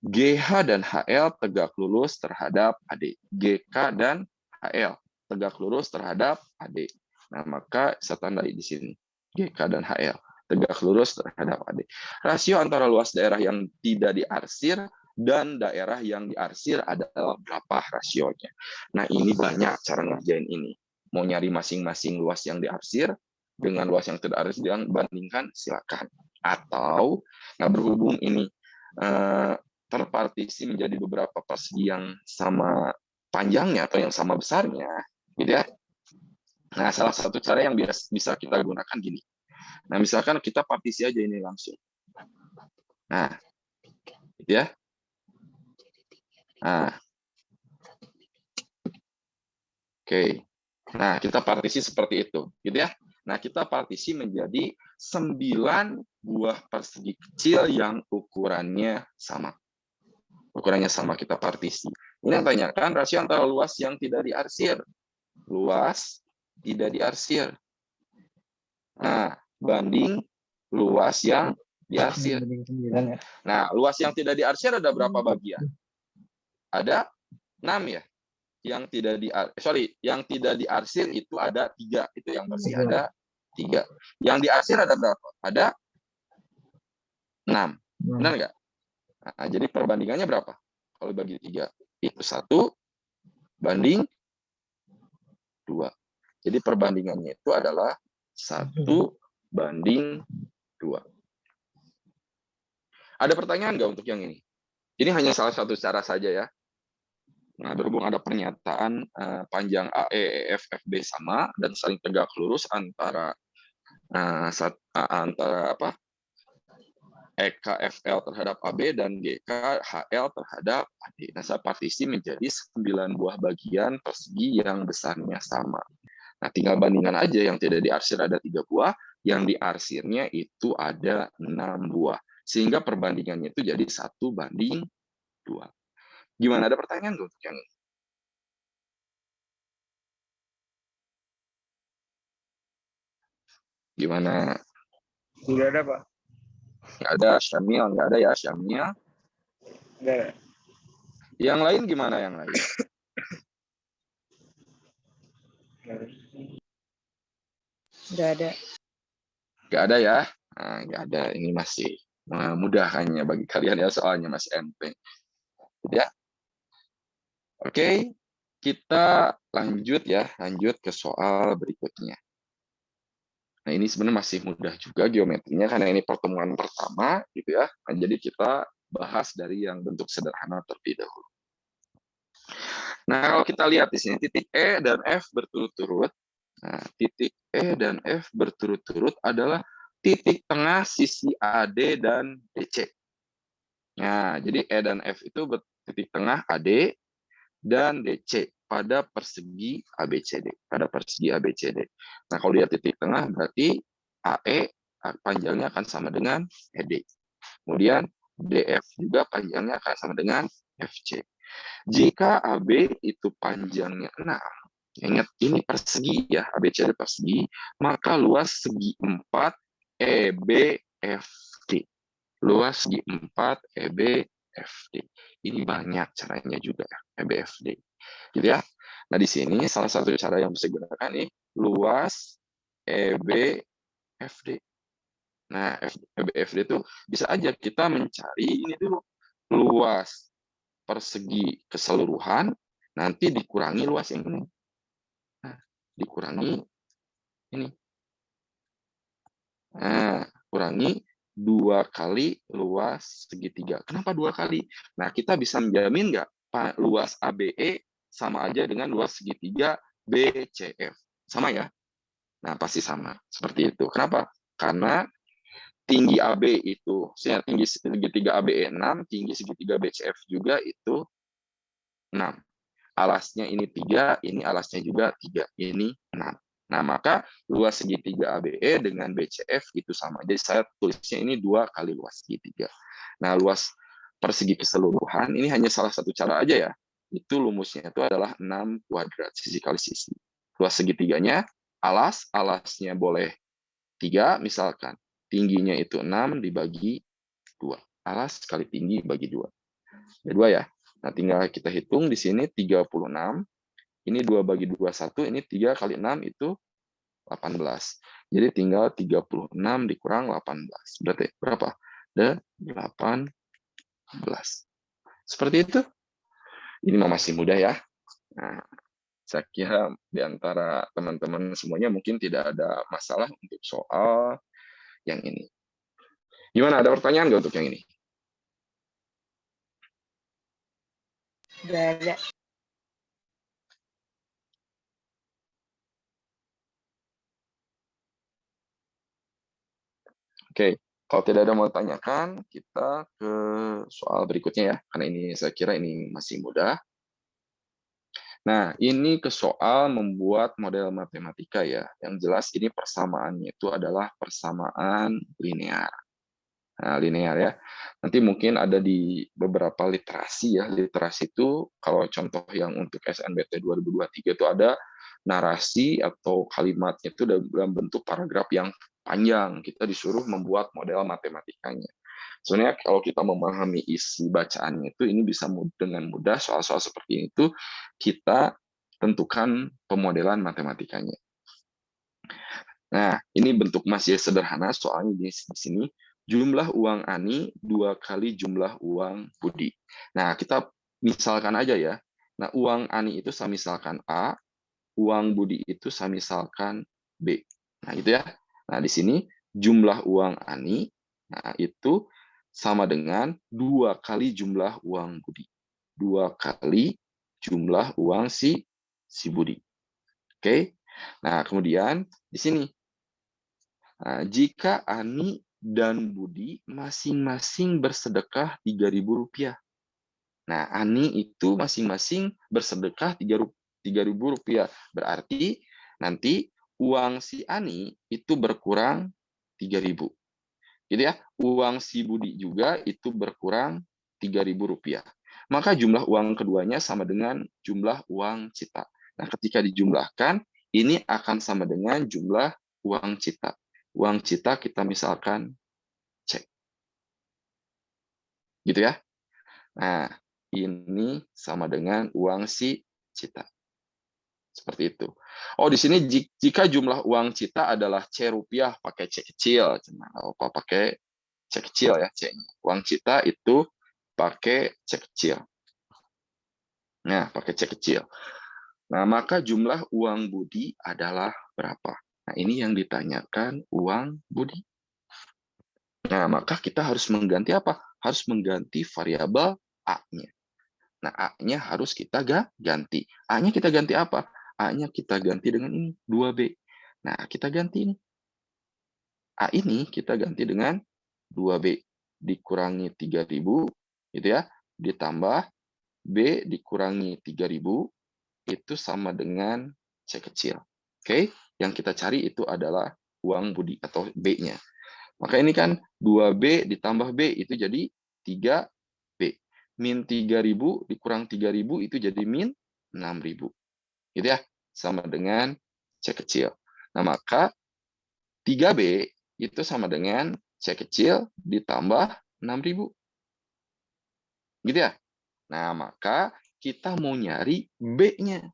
GH dan HL tegak lurus terhadap AD. GK dan HL tegak lurus terhadap AD. Nah, maka saya tandai di sini. GK dan HL tegak lurus terhadap AD. Rasio antara luas daerah yang tidak diarsir dan daerah yang diarsir adalah berapa rasionya. Nah, ini banyak cara ngerjain ini. Mau nyari masing-masing luas yang diarsir dengan luas yang tidak diarsir, bandingkan, silakan. Atau, nah berhubung ini terpartisi menjadi beberapa persegi yang sama panjangnya atau yang sama besarnya, gitu ya. Nah, salah satu cara yang bisa kita gunakan gini. Nah, misalkan kita partisi aja ini langsung. Nah, gitu ya. Nah, oke. Nah, kita partisi seperti itu, gitu ya. Nah, kita partisi menjadi 9 buah persegi kecil yang ukurannya sama. Ukurannya sama, kita partisi. Ini yang tanyakan rasio antara luas yang tidak diarsir. Luas tidak diarsir. Nah, banding luas yang diarsir. Nah, luas yang tidak diarsir ada berapa bagian? Ada 6 ya. Yang tidak diarsir itu ada 3. Itu yang bersih ada 3. Yang diarsir ada berapa? Ada 6. Benar nggak? Nah, jadi perbandingannya berapa? Kalau bagi 3 itu 1 banding 2. Jadi perbandingannya itu adalah 1 banding 2. Ada pertanyaan nggak untuk yang ini? Ini hanya salah satu cara saja ya. Nah, berhubung ada pernyataan panjang AE, EF, FB sama dan saling tegak lurus antara EK, FL terhadap AB dan GK, HL terhadap AD. Nah, saya partisi menjadi 9 buah bagian persegi yang besarnya sama. Nah, tinggal bandingkan aja, yang tidak diarsir ada 3 buah, yang diarsirnya itu ada 6 buah. Sehingga perbandingannya itu jadi 1 banding 2. Gimana, ada pertanyaan untuk yang ini? Gimana? Nggak ada, Pak. Nggak ada, Syamil. Nggak ada ya, Syamil. Nggak ada. Yang lain gimana yang lain? Nggak ada. Nggak ada ya? Nah, nggak ada. Ini masih mudah hanya bagi kalian ya, soalnya masih MP. Ya. Oke, kita lanjut ya, lanjut ke soal berikutnya. Nah, ini sebenarnya masih mudah juga geometrinya karena ini pertemuan pertama gitu ya. Nah, jadi kita bahas dari yang bentuk sederhana terlebih dahulu. Nah, kalau kita lihat di sini titik E dan F berturut-turut. Nah, titik E dan F berturut-turut adalah titik tengah sisi AD dan DC. Nah, jadi E dan F itu titik tengah AD dan DC pada persegi ABCD, pada persegi ABCD. Nah, kalau dia titik tengah berarti AE panjangnya akan sama dengan ED. Kemudian DF juga panjangnya akan sama dengan FC. Jika AB itu panjangnya 6, ingat ini persegi ya, ABCD persegi, maka luas segi 4 EBFD. Luas segi 4 EBFD. Ini banyak caranya juga ya, EBFD. Gitu ya. Nah, di sini salah satu cara yang bisa digunakan nih, luas EBFD. Nah, EBFD itu bisa aja kita mencari ini dulu, luas persegi keseluruhan, nanti dikurangi luas yang ini. Nah, dikurangi ini. Nah, kurangi 2 kali luas segitiga. Kenapa 2 kali? Nah, kita bisa menjamin nggak luas ABE sama aja dengan luas segitiga BCF? Sama ya? Nah, pasti sama. Seperti itu. Kenapa? Karena tinggi AB itu, tinggi segitiga ABE 6, tinggi segitiga BCF juga itu 6. Alasnya ini 3, ini alasnya juga 3, ini 6. Nah, maka luas segitiga ABE dengan BCF itu sama. Jadi saya tulisnya ini 2 kali luas segitiga. Nah, luas persegi keseluruhan ini hanya salah satu cara aja ya. Itu rumusnya itu adalah 6 kuadrat, sisi kali sisi. Luas segitiganya, alasnya boleh 3 misalkan. Tingginya itu 6 dibagi 2. Alas kali tinggi bagi 2. Ada 2 ya. Nah, tinggal kita hitung di sini 36. Ini 2 bagi 21, ini 3 kali 6 itu 18. Jadi tinggal 36 dikurang 18. Berarti berapa? Ada 18. Seperti itu. Ini masih mudah ya. Nah, saya kira di antara teman-teman semuanya mungkin tidak ada masalah untuk soal yang ini. Gimana, ada pertanyaan nggak untuk yang ini? Nggak ada. Oke, kalau tidak ada mau tanyakan, kita ke soal berikutnya ya, karena ini saya kira ini masih mudah. Nah, ini ke soal membuat model matematika ya. Yang jelas ini persamaannya itu adalah persamaan linear. Nah, linear ya. Nanti mungkin ada di beberapa literasi ya. Literasi itu kalau contoh yang untuk SNBT 2023 itu ada narasi atau kalimatnya itu dalam bentuk paragraf yang panjang. Kita disuruh membuat model matematikanya. Sebenarnya kalau kita memahami isi bacaannya itu ini bisa dengan mudah soal-soal seperti itu kita tentukan pemodelan matematikanya. Nah, ini bentuk masih sederhana soalnya di sini jumlah uang Ani 2 kali jumlah uang Budi. Nah, kita misalkan aja ya. Nah, uang Ani itu saya misalkan A, uang Budi itu saya misalkan B. Nah, gitu ya. Nah, di sini jumlah uang Ani, nah itu sama dengan 2 kali jumlah uang Budi. 2 kali jumlah uang si Budi. Oke. Nah, kemudian di sini nah, jika Ani dan Budi masing-masing bersedekah Rp3.000. Nah, Ani itu masing-masing bersedekah Rp3.000. Berarti nanti uang si Ani itu berkurang 3.000. Gitu ya. Uang si Budi juga itu berkurang Rp3.000. Maka jumlah uang keduanya sama dengan jumlah uang Cita. Nah, ketika dijumlahkan, ini akan sama dengan jumlah uang Cita. Uang Cita kita misalkan cek. Gitu ya. Nah, ini sama dengan uang si Cita. Seperti itu. Oh, di sini jika jumlah uang Cita adalah C rupiah pakai C kecil. Apa pakai C kecil ya C-nya. Uang Cita itu pakai C kecil. Nah, pakai C kecil. Nah, maka jumlah uang budi adalah berapa? Nah, ini yang ditanyakan uang budi. Nah, maka kita harus mengganti apa? Harus mengganti variabel A-nya. Nah, A-nya harus kita ganti. A-nya kita ganti apa? A-nya kita ganti dengan ini, 2B. Nah, kita ganti ini. A ini kita ganti dengan 2B. Dikurangi 3.000, gitu ya. Ditambah B dikurangi 3.000, itu sama dengan C kecil. Oke, yang kita cari itu adalah uang budi atau B-nya. Maka ini kan 2B ditambah B itu jadi 3B. Min 3.000 dikurang 3.000 itu jadi min 6.000. Gitu ya, sama dengan C kecil. Nah, maka 3B itu sama dengan C kecil ditambah 6.000. Gitu ya. Nah, maka kita mau nyari B-nya.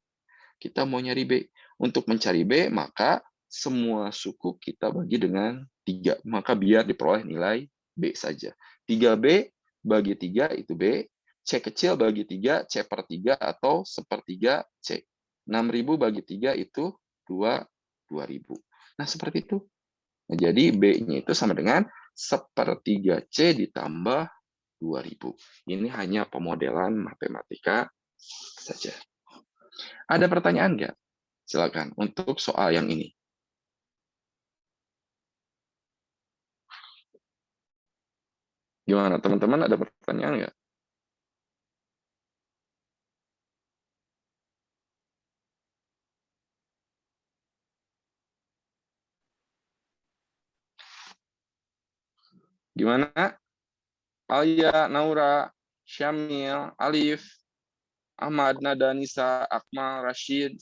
Kita mau nyari B. Untuk mencari B, maka semua suku kita bagi dengan 3. Maka biar diperoleh nilai B saja. 3B bagi 3 itu B. C kecil bagi 3, C per 3 atau sepertiga C. 6.000 bagi 3 itu 2.000. Nah, seperti itu. Nah, jadi B-nya itu sama dengan sepertiga C ditambah 2.000. Ini hanya pemodelan matematika saja. Ada pertanyaan nggak? Silakan untuk soal yang ini. Gimana teman-teman, ada pertanyaan nggak? Gimana? Alia, Naura, Syamil, Alif, Ahmad, Nada, Nisa, Akmal, Rashid.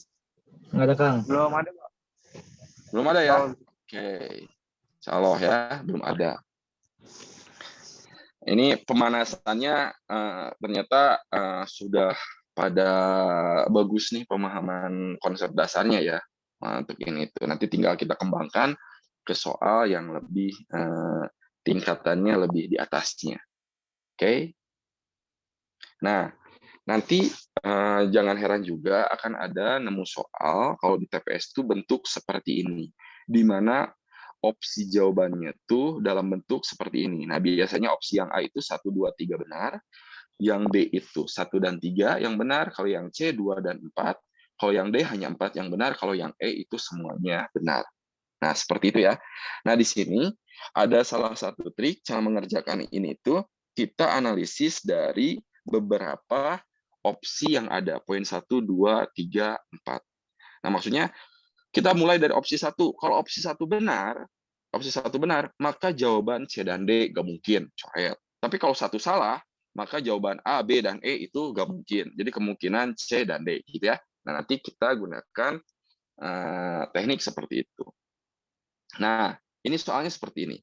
Nggak ada, Kang. Belum ada, Pak. Belum ada ya? Belum. Oke. Insya Allah ya, belum ada. Ini pemanasannya ternyata sudah pada bagus nih pemahaman konsep dasarnya ya. Untuk ini itu nanti tinggal kita kembangkan ke soal yang lebih tingkatannya lebih di atasnya. Oke. Nah, nanti jangan heran juga akan ada nemu soal kalau di TPS itu bentuk seperti ini, di mana opsi jawabannya tuh dalam bentuk seperti ini. Nah, biasanya opsi yang A itu 1, 2, 3 benar, yang B itu 1 dan 3 yang benar, kalau yang C 2 dan 4, kalau yang D hanya 4 yang benar, kalau yang E itu semuanya benar. Nah, seperti itu ya. Nah, di sini ada salah satu trik cara mengerjakan ini tuh kita analisis dari beberapa opsi yang ada, poin 1, 2, 3, 4. Nah, maksudnya kita mulai dari opsi 1. Kalau opsi 1 benar, maka jawaban C dan D gak mungkin, coret. Tapi kalau satu salah, maka jawaban A, B, dan E itu gak mungkin. Jadi kemungkinan C dan D, gitu ya. Nah, nanti kita gunakan teknik seperti itu. Nah, ini soalnya seperti ini.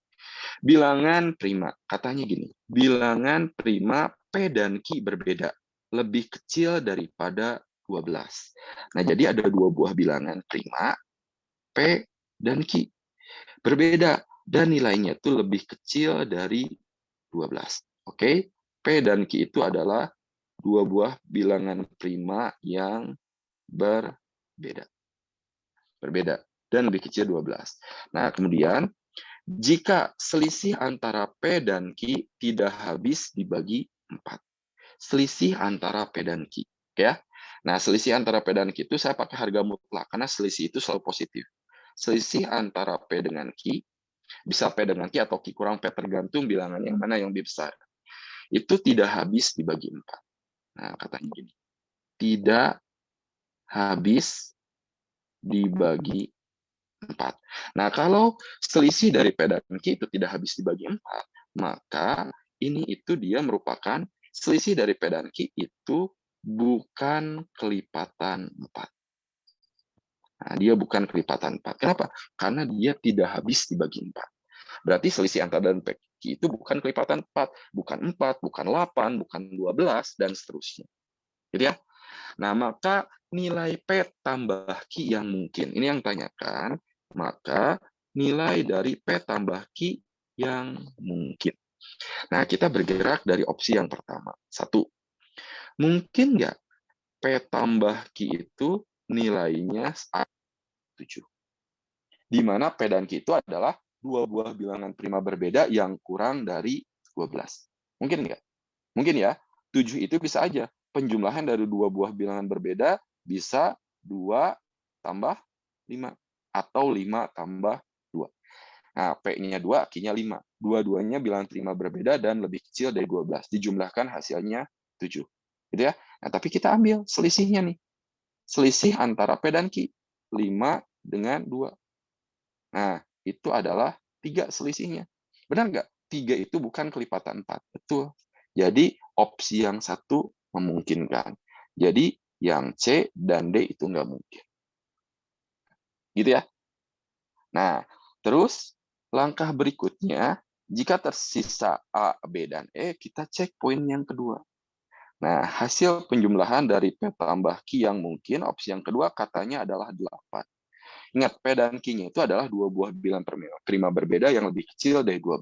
Bilangan prima, katanya gini, bilangan prima P dan Q berbeda, lebih kecil daripada 12. Nah, jadi ada dua buah bilangan prima, P dan Q. Berbeda, dan nilainya itu lebih kecil dari 12. Oke, P dan Q itu adalah dua buah bilangan prima yang berbeda. Berbeda, dan lebih kecil 12. Nah, kemudian, jika selisih antara P dan Q tidak habis dibagi 4. Selisih antara P dan Q. Ya. Nah, selisih antara P dan Q itu saya pakai harga mutlak, karena selisih itu selalu positif. Selisih antara P dengan Q, bisa P dengan Q atau Q kurang P, tergantung bilangan yang mana yang lebih besar. Itu tidak habis dibagi 4. Nah, katanya gini. Tidak habis dibagi 4. Nah, kalau selisih dari P dan Q itu tidak habis dibagi 4, maka ini itu dia merupakan selisih dari P dan Q itu bukan kelipatan 4. Nah, dia bukan kelipatan 4. Kenapa? Karena dia tidak habis dibagi 4. Berarti selisih antara dan P Q itu bukan kelipatan 4, bukan 4, bukan 8, bukan 12, dan seterusnya. Jadi ya. Nah, maka nilai P tambah Q yang mungkin. Ini yang tanyakan. Maka nilai dari P tambah Q yang mungkin. Nah, kita bergerak dari opsi yang pertama. 1. Mungkin nggak P P tambah Q itu nilainya 7. Di mana P dan Q itu adalah dua buah bilangan prima berbeda yang kurang dari 12. Mungkin nggak? Mungkin ya. 7 itu bisa aja. Penjumlahan dari dua buah bilangan berbeda bisa 2 tambah 5. Atau 5 tambah 2. Nah, P-nya 2, Q-nya 5. Dua-duanya bilangan prima berbeda dan lebih kecil dari 12. Dijumlahkan hasilnya 7. Gitu ya. Nah, tapi kita ambil selisihnya nih. Selisih antara P dan Q. 5 dengan 2. Nah, itu adalah 3 selisihnya. Benar nggak? 3 itu bukan kelipatan 4. Betul. Jadi, opsi yang satu memungkinkan. Jadi, yang C dan D itu nggak mungkin. Gitu ya. Nah, terus langkah berikutnya, jika tersisa A, B, dan E, kita cek poin yang kedua. Nah, hasil penjumlahan dari P tambah Q yang mungkin, opsi yang kedua katanya adalah 8. Ingat, P dan Q-nya itu adalah dua buah bilangan prima berbeda yang lebih kecil dari 12.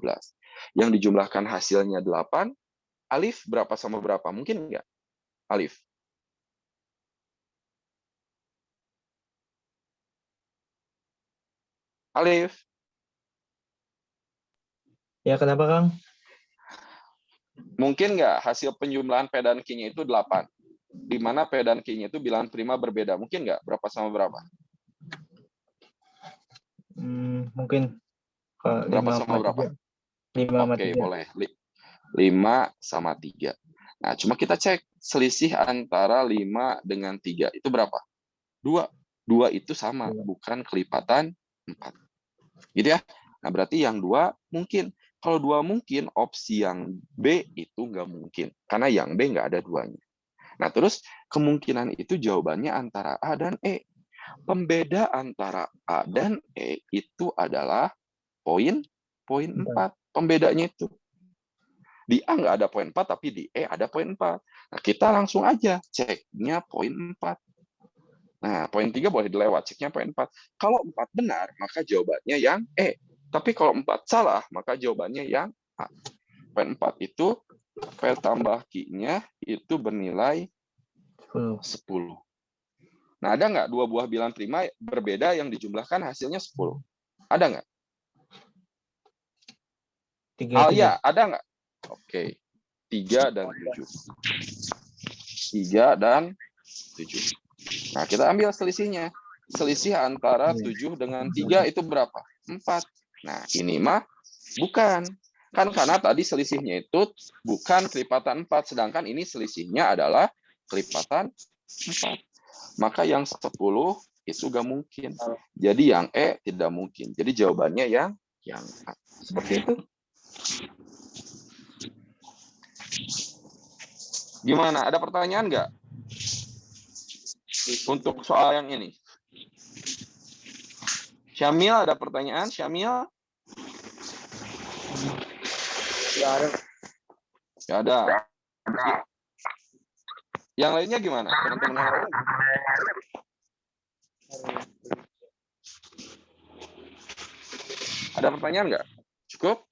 Yang dijumlahkan hasilnya 8, alif berapa sama berapa? Mungkin nggak? Alif. Alif. Ya, kenapa, Kang? Mungkin nggak hasil penjumlahan P dan Q-nya itu 8? Di mana P dan Q-nya itu bilangan prima berbeda. Mungkin nggak? Berapa sama berapa? Mungkin Berapa sama berapa? 5 sama Oke, 3. boleh. 5 sama 3. Nah, cuma kita cek selisih antara 5 dengan 3. Itu berapa? 2. 2 itu sama, bukan kelipatan 4. Gitu ya. Nah, berarti yang 2 mungkin. Kalau 2 mungkin, opsi yang B itu nggak mungkin. Karena yang B nggak ada 2-nya. Nah, terus kemungkinan itu jawabannya antara A dan E. Pembeda antara A dan E itu adalah poin 4. Pembedanya itu. Di A nggak ada poin 4, tapi di E ada poin 4. Nah, kita langsung aja ceknya poin 4. Nah, poin 3 boleh dilewat, ceknya poin 4. Kalau 4 benar, maka jawabannya yang E. Tapi kalau 4 salah, maka jawabannya yang A. Poin 4 itu P tambah Q-nya itu bernilai 10. Nah, ada nggak dua buah bilangan prima berbeda yang dijumlahkan hasilnya 10? Ada nggak? 3 itu. Ya, ada nggak? Oke. 3 dan 7. 3 dan 7. Nah, kita ambil selisihnya. Selisih antara 7 dengan 3 itu berapa? 4. Nah, ini mah bukan. Kan karena tadi selisihnya itu bukan kelipatan 4, sedangkan ini selisihnya adalah kelipatan 4. Maka yang 10 itu nggak mungkin. Jadi yang E tidak mungkin. Jadi jawabannya yang A. Seperti itu. Gimana? Ada pertanyaan nggak? Untuk soal yang ini. Syamil, ada pertanyaan? Syamil? Nggak ada. Nggak ada. Yang lainnya gimana? Teman-teman yang lain? Ada pertanyaan nggak? Cukup?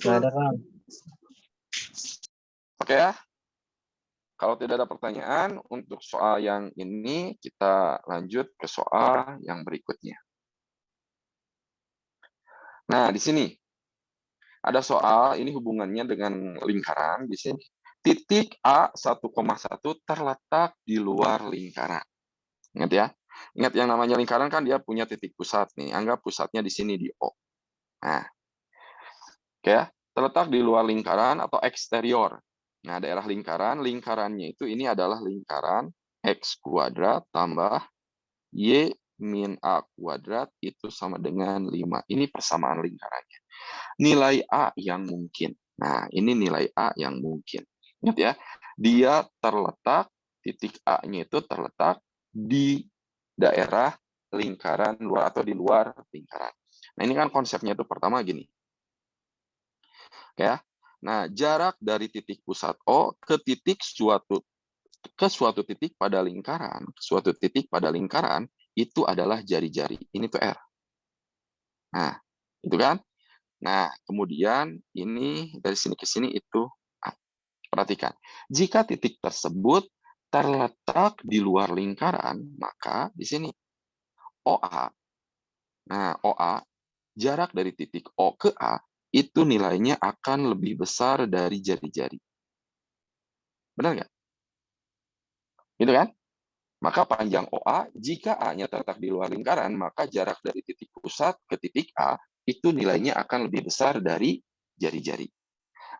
Nggak ada, Kang. Oke ya. Kalau tidak ada pertanyaan, untuk soal yang ini kita lanjut ke soal yang berikutnya. Nah, di sini ada soal, ini hubungannya dengan lingkaran di sini. Titik A 1,1 terletak di luar lingkaran. Ingat ya. Ingat yang namanya lingkaran kan dia punya titik pusat nih. Anggap pusatnya di sini di O. Nah, oke ya. Terletak di luar lingkaran atau eksterior. Nah, daerah lingkaran, lingkarannya itu ini adalah lingkaran X kuadrat tambah Y min A kuadrat itu sama dengan 5. Ini persamaan lingkarannya. Nilai A yang mungkin. Nah, ini nilai A yang mungkin. Ingat ya, dia terletak, titik A-nya itu terletak di daerah lingkaran luar atau di luar lingkaran. Nah, ini kan konsepnya itu pertama gini. Ya. Nah, jarak dari titik pusat O ke suatu titik pada lingkaran, itu adalah jari-jari. Ini tuh R. Nah, itu kan? Nah, kemudian ini dari sini ke sini itu A. Perhatikan. Jika titik tersebut terletak di luar lingkaran, maka di sini OA. Nah, OA, jarak dari titik O ke A, itu nilainya akan lebih besar dari jari-jari. Benar nggak? Gitu kan? Maka panjang OA, jika A-nya terletak di luar lingkaran, maka jarak dari titik pusat ke titik A, itu nilainya akan lebih besar dari jari-jari.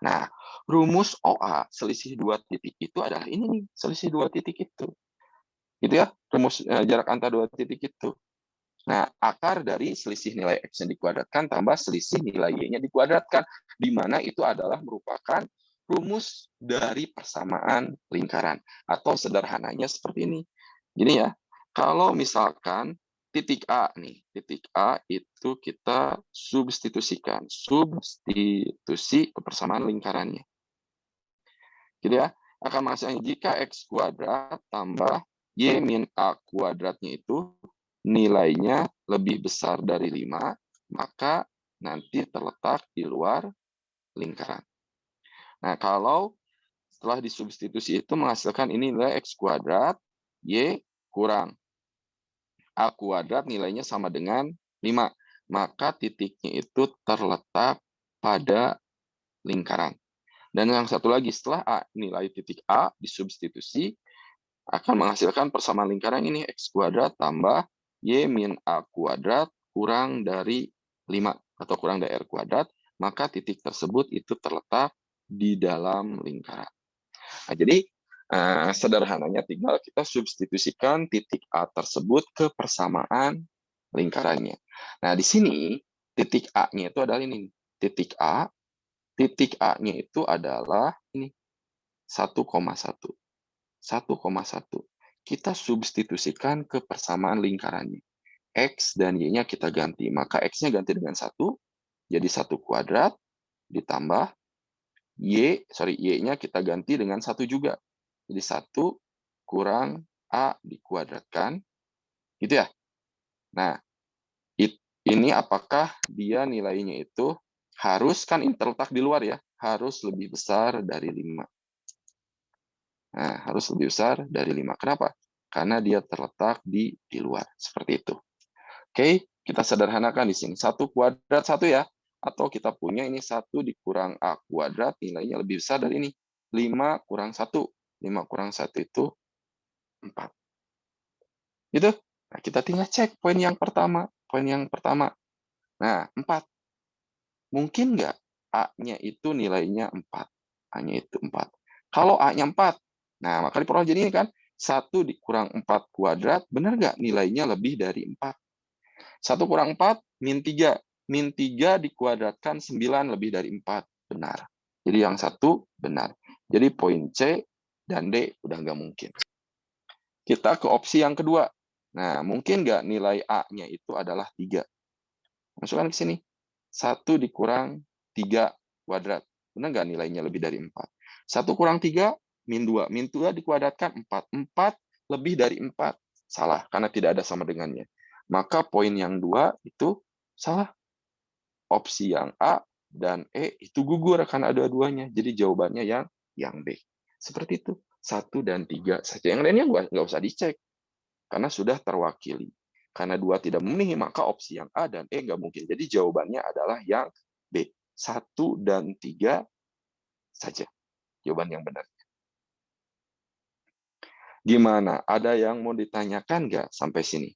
Nah, rumus OA, selisih dua titik itu adalah ini nih, selisih dua titik itu. Gitu ya, rumus jarak antara dua titik itu. Nah, akar dari selisih nilai X yang dikuadratkan tambah selisih nilai Y-nya dikuadratkan, di mana itu adalah merupakan rumus dari persamaan lingkaran. Atau sederhananya seperti ini. Gini ya, kalau misalkan titik A nih, titik A itu kita substitusikan, substitusi ke persamaan lingkarannya. Gitu ya, akan menghasilkan jika X kuadrat tambah Y min A kuadratnya itu nilainya lebih besar dari 5, maka nanti terletak di luar lingkaran. Nah, kalau setelah disubstitusi itu menghasilkan ini nilai X kuadrat, Y kurang A kuadrat nilainya sama dengan 5. Maka titiknya itu terletak pada lingkaran. Dan yang satu lagi, setelah A nilai titik A disubstitusi, akan menghasilkan persamaan lingkaran ini X kuadrat tambah Y min A kuadrat kurang dari 5 atau kurang dari R kuadrat, maka titik tersebut itu terletak di dalam lingkaran. Nah, jadi sederhananya tinggal kita substitusikan titik A tersebut ke persamaan lingkarannya. Nah, di sini titik A-nya itu adalah ini. Titik A-nya itu adalah ini 1,1. 1,1. Kita substitusikan ke persamaan lingkarannya. X dan Y-nya kita ganti. Maka X-nya ganti dengan 1, jadi 1 kuadrat, ditambah Y-nya kita ganti dengan 1 juga. Jadi 1 kurang A dikuadratkan. Gitu ya. Nah, ini apakah dia nilainya itu harus, kan terletak di luar ya, harus lebih besar dari 5. Nah, harus lebih besar dari 5. Kenapa? Karena dia terletak di luar. Seperti itu. Oke, kita sederhanakan di sini. 1 kuadrat 1 ya. Atau kita punya ini 1 dikurang A kuadrat, nilainya lebih besar dari ini. 5 kurang 1. 5 kurang 1 itu 4. Gitu. Nah, kita tinggal cek poin yang pertama. Poin yang pertama. Nah, 4. Mungkin nggak A-nya itu nilainya 4? A-nya itu 4. Kalau A-nya 4, nah maka diperoleh jadi ini kan, 1 dikurang 4 kuadrat, benar nggak nilainya lebih dari 4? 1 kurang 4, min 3. Min 3 dikuadratkan 9 lebih dari 4. Benar. Jadi yang satu benar. Jadi poin C dan D udah nggak mungkin. Kita ke opsi yang kedua. Nah, mungkin nggak nilai A-nya itu adalah 3? Masukkan ke sini. 1 dikurang 3 kuadrat. Benar nggak nilainya lebih dari 4? 1 kurang 3, min 2. Min 2 dikuadratkan 4. 4 lebih dari 4. Salah, karena tidak ada sama dengannya. Maka poin yang 2 itu salah. Opsi yang A dan E itu gugur, karena ada duanya. Jadi jawabannya yang B. Seperti itu. 1 dan 3 saja. Yang lainnya nggak usah dicek. Karena sudah terwakili. Karena 2 tidak memenuhi, maka opsi yang A dan E nggak mungkin. Jadi jawabannya adalah yang B. 1 dan 3 saja. Jawaban yang benar. Gimana? Ada yang mau ditanyakan nggak sampai sini?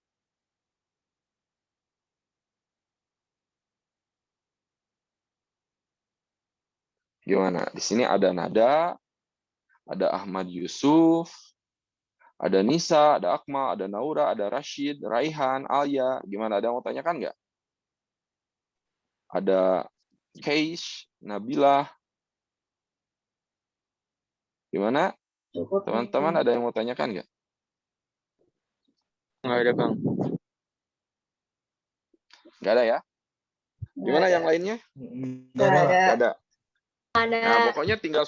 Gimana? Di sini ada Nada, ada Ahmad Yusuf, ada Nisa, ada Akmal, ada Naura, ada Rashid, Raihan, Alia. Gimana? Ada yang mau tanyakan nggak? Ada Keish, Nabila. Gimana? Teman-teman ada yang mau tanyakan nggak? Nggak ada, Bang. Nggak ada ya? Gimana yang lainnya? Nggak ada. Nggak ada. Ada. Nah, pokoknya tinggal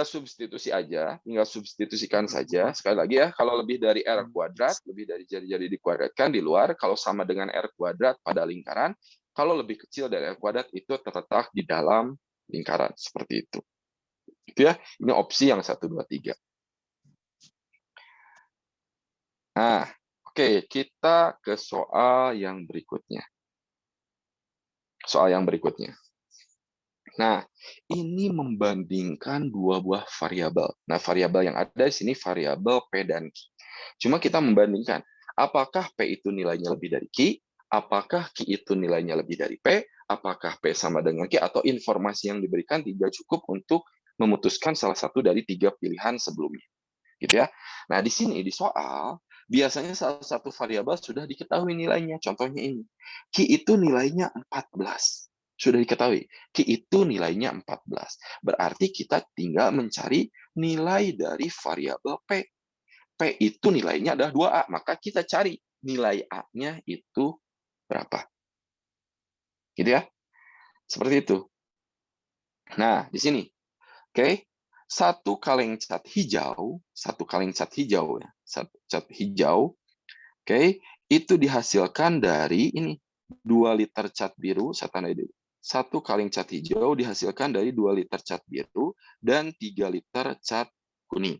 substitusi aja, tinggal substitusikan saja. Sekali lagi ya, kalau lebih dari R kuadrat, lebih dari jari-jari dikuadratkan di luar, kalau sama dengan R kuadrat pada lingkaran, kalau lebih kecil dari R kuadrat itu terletak di dalam lingkaran. Seperti itu. Itu ya, ini opsi yang 1, 2, 3. Nah, oke, kita ke soal yang berikutnya. Soal yang berikutnya. Nah, ini membandingkan dua buah variabel. Nah, variabel yang ada di sini variabel P dan Q. Cuma kita membandingkan, apakah P itu nilainya lebih dari Q, apakah Q itu nilainya lebih dari P, apakah P sama dengan Q, atau informasi yang diberikan tidak cukup untuk memutuskan salah satu dari tiga pilihan sebelumnya. Gitu ya. Nah, di sini di soal biasanya salah satu variabel sudah diketahui nilainya. Contohnya ini. Q itu nilainya 14. Sudah diketahui. Q itu nilainya 14. Berarti kita tinggal mencari nilai dari variabel P. P itu nilainya adalah 2A. Maka kita cari nilai A-nya itu berapa. Gitu ya. Seperti itu. Nah, di sini. Oke. Satu kaleng cat hijau ya, satu cat hijau, oke, itu dihasilkan dari ini 2 liter cat biru, saya tandai dulu. Satu kaleng cat hijau dihasilkan dari 2 liter cat biru dan 3 liter cat kuning.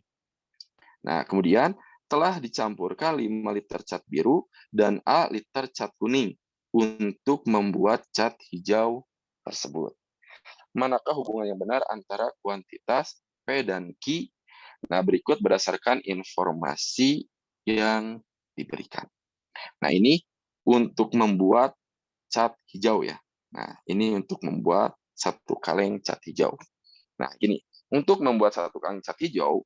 Nah, kemudian telah dicampurkan 5 liter cat biru dan A liter cat kuning untuk membuat cat hijau tersebut. Manakah hubungan yang benar antara kuantitas P dan Q? Nah, berikut berdasarkan informasi yang diberikan. Nah, ini untuk membuat cat hijau ya. Nah, ini untuk membuat satu kaleng cat hijau. Nah, gini, untuk membuat satu kaleng cat hijau,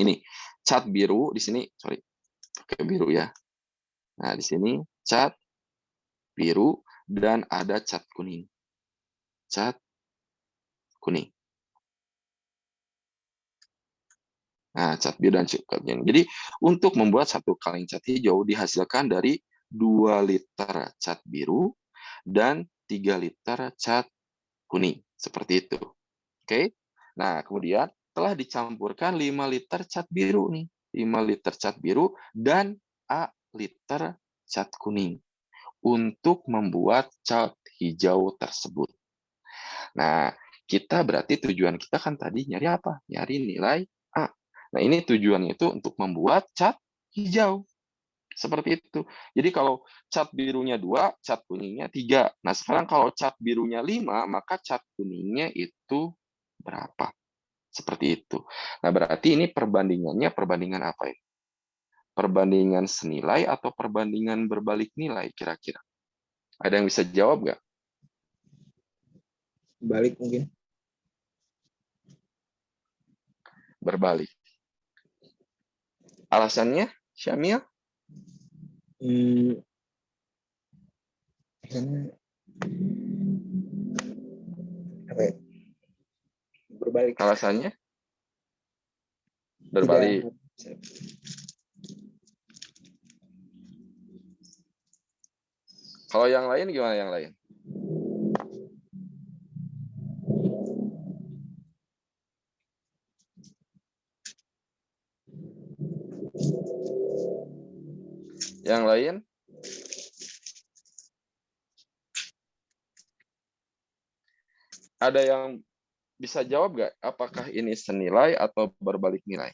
ini cat biru di sini, sorry, pakai biru ya. Nah, di sini cat biru dan ada cat kuning. Cat kuning. Nah, cat biru dan cat kuning. Jadi, untuk membuat satu kaleng cat hijau dihasilkan dari 2 liter cat biru dan 3 liter cat kuning. Seperti itu. Oke. Nah, kemudian telah dicampurkan 5 liter cat biru nih. 5 liter cat biru dan A liter cat kuning untuk membuat cat hijau tersebut. Nah, kita berarti tujuan kita kan tadi nyari apa? Nyari nilai A. Nah, ini tujuannya itu untuk membuat cat hijau. Seperti itu. Jadi kalau cat birunya 2, cat kuningnya 3. Nah, sekarang kalau cat birunya 5, maka cat kuningnya itu berapa? Seperti itu. Nah, berarti ini perbandingannya perbandingan apa ini? Perbandingan senilai atau perbandingan berbalik nilai kira-kira? Ada yang bisa jawab nggak? Balik mungkin. Berbalik. Alasannya, Syamil? Karena apa ya? Berbalik. Alasannya? Berbalik. Kalau yang lain gimana yang lain? Yang lain? Ada yang bisa jawab nggak? Apakah ini senilai atau berbalik nilai?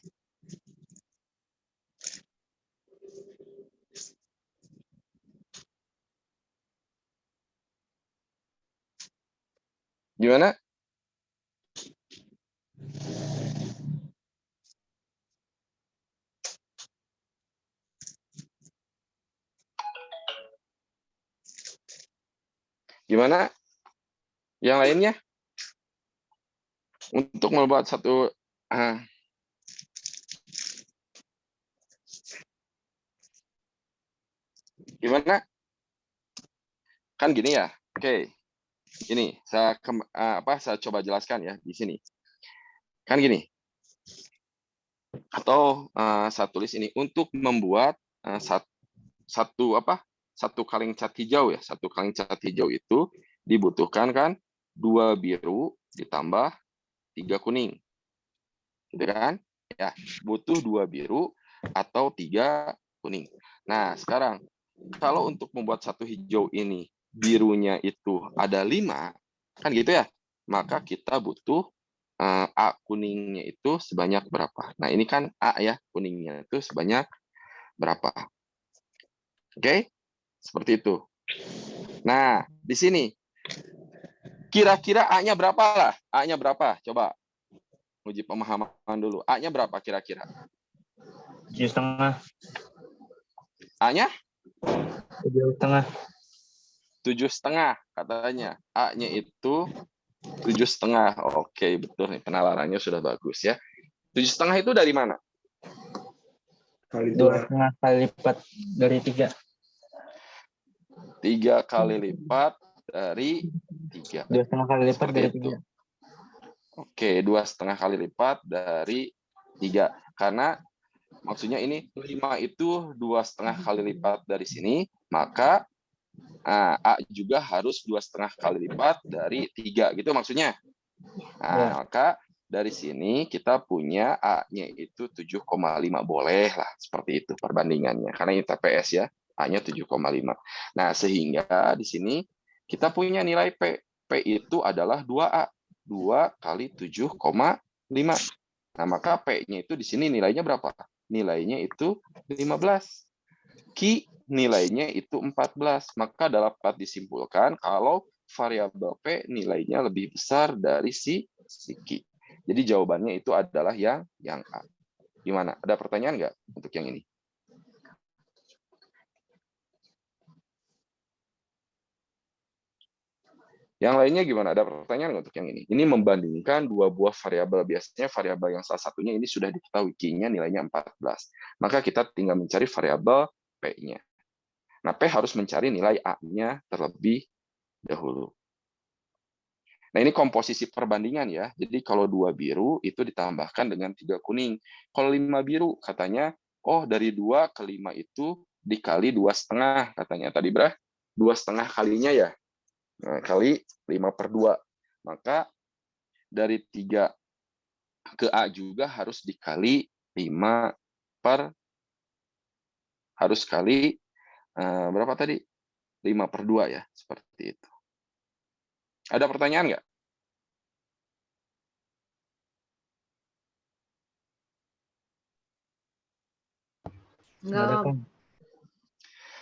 Gimana? Gimana? Yang lainnya? Untuk membuat satu gimana? Kan gini ya. Oke. Ini saya saya coba jelaskan ya di sini. Kan gini. Atau saya tulis ini untuk membuat satu kaleng cat hijau ya. Satu kaleng cat hijau itu dibutuhkan kan 2 biru ditambah 3 kuning. Gitu kan? Ya, butuh 2 biru atau 3 kuning. Nah, sekarang kalau untuk membuat satu hijau ini birunya itu ada 5, kan gitu ya? Maka kita butuh A kuningnya itu sebanyak berapa? Nah, ini kan A ya, kuningnya itu sebanyak berapa. Oke, seperti itu. Nah, di sini kira-kira A-nya berapa lah? A-nya berapa? Coba uji pemahaman dulu. A-nya berapa kira-kira? 7,5. A-nya 7,5. 7,5 katanya. A-nya itu 7,5. Oke, betul nih, penalarannya sudah bagus ya. 7,5 itu dari mana? Kali 2. 2,5 kali lipat dari 3. 3 kali lipat dari 3. 2,5 kali lipat Seperti dari itu. 3. Oke, 2,5 kali lipat dari 3. Karena maksudnya ini 5 itu 2,5 kali lipat dari sini, maka A juga harus 2,5 kali lipat dari 3. Gitu maksudnya. Ya. Nah, maka dari sini kita punya A-nya itu 7,5. Boleh lah seperti itu perbandingannya. Karena ini TPS ya, A-nya 7,5. Nah, sehingga di sini kita punya nilai P. P itu adalah 2A. 2 kali 7,5. Nah, maka P-nya itu di sini nilainya berapa? Nilainya itu 15. Q nilainya itu 14. Maka dapat disimpulkan kalau variabel P nilainya lebih besar dari si Q. Jadi jawabannya itu adalah yang A. Gimana? Ada pertanyaan nggak untuk yang ini? Yang lainnya gimana? Ada pertanyaan nggak untuk yang ini? Ini membandingkan dua buah variabel. Biasanya variabel yang salah satunya ini sudah diketahui Q-nya nilainya 14. Maka kita tinggal mencari variabel P-nya. Nah, P harus mencari nilai A-nya terlebih dahulu. Nah, ini komposisi perbandingan ya. Jadi kalau 2 biru itu ditambahkan dengan 3 kuning. Kalau 5 biru katanya, oh dari 2 ke 5 itu dikali 2,5 katanya. Tadi berapa? 2,5 kalinya ya. Nah, kali 5/2. Maka dari 3 ke A juga harus dikali 5 per, harus kali berapa tadi? 5/2 ya. Seperti itu. Ada pertanyaan nggak? Nggak ada, Kang.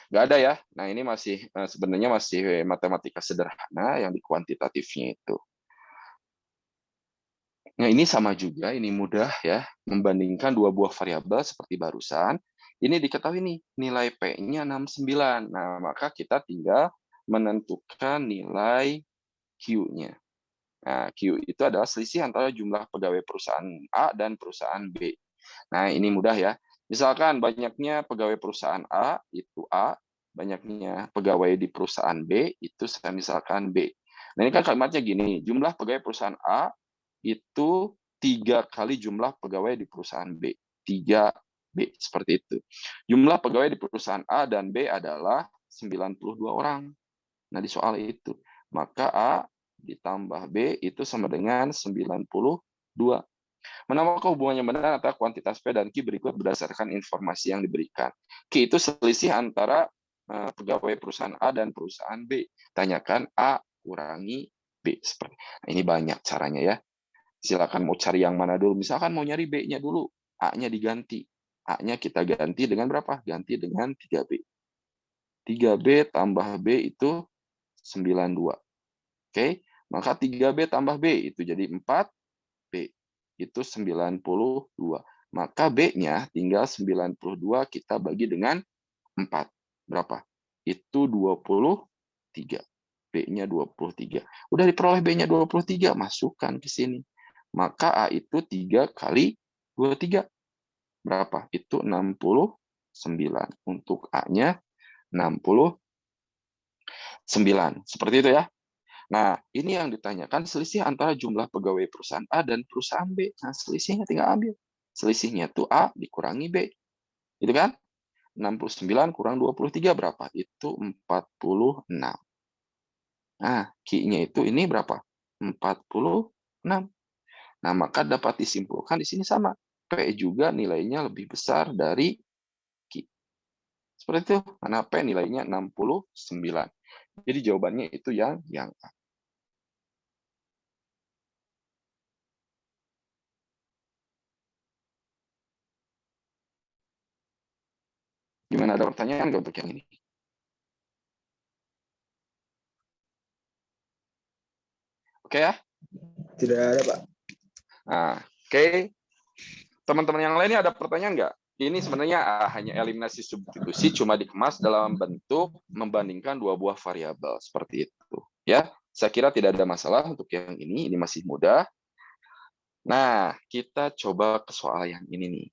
Nggak ada ya. Nah, ini masih sebenarnya masih matematika sederhana yang di kuantitatifnya itu. Nah, ini sama juga, ini mudah ya, membandingkan dua buah variabel seperti barusan. Ini diketahui nih, nilai P-nya 69. Nah, maka kita tinggal menentukan nilai Q-nya. Nah, Q itu adalah selisih antara jumlah pegawai perusahaan A dan perusahaan B. Nah, ini mudah ya. Misalkan banyaknya pegawai perusahaan A, itu A. Banyaknya pegawai di perusahaan B, itu saya misalkan B. Nah, ini kan kalimatnya gini, jumlah pegawai perusahaan A itu 3 kali jumlah pegawai di perusahaan B. 3B, seperti itu. Jumlah pegawai di perusahaan A dan B adalah 92 orang. Nah, di soal itu. Maka A ditambah B itu sama dengan 92. Manakah hubungannya benar antara kuantitas P dan Q berikut berdasarkan informasi yang diberikan. Q itu selisih antara pegawai perusahaan A dan perusahaan B. Tanyakan A kurangi B. Nah, ini banyak caranya ya. Silakan mau cari yang mana dulu. Misalkan mau nyari B-nya dulu, A-nya diganti. A-nya kita ganti dengan berapa? Ganti dengan 3B. 3B tambah B itu 92. Oke, maka 3B tambah B itu jadi 4B. Itu 92. Maka B-nya tinggal 92 kita bagi dengan 4. Berapa? Itu 23. B-nya 23. Udah diperoleh B-nya 23, masukkan ke sini. Maka A itu 3 kali 23. Berapa? Itu 69. Untuk A-nya 69. Seperti itu ya. Nah, ini yang ditanyakan selisih antara jumlah pegawai perusahaan A dan perusahaan B. Nah, selisihnya tinggal ambil. Selisihnya itu A dikurangi B. Gitu kan? 69 kurang 23 berapa? Itu 46. Nah, Q-nya itu ini berapa? 46. Nah, maka dapat disimpulkan di sini sama. P juga nilainya lebih besar dari Q. Seperti itu. Karena P nilainya 69. Jadi jawabannya itu yang A. Gimana, ada pertanyaan nggak untuk yang ini? Oke ya? Tidak ada, Pak. Nah, oke. Teman-teman yang lainnya ada pertanyaan nggak? Ini sebenarnya hanya eliminasi substitusi, cuma dikemas dalam bentuk membandingkan dua buah variabel seperti itu. Ya, saya kira tidak ada masalah untuk yang ini masih mudah. Nah, kita coba ke soal yang ini nih.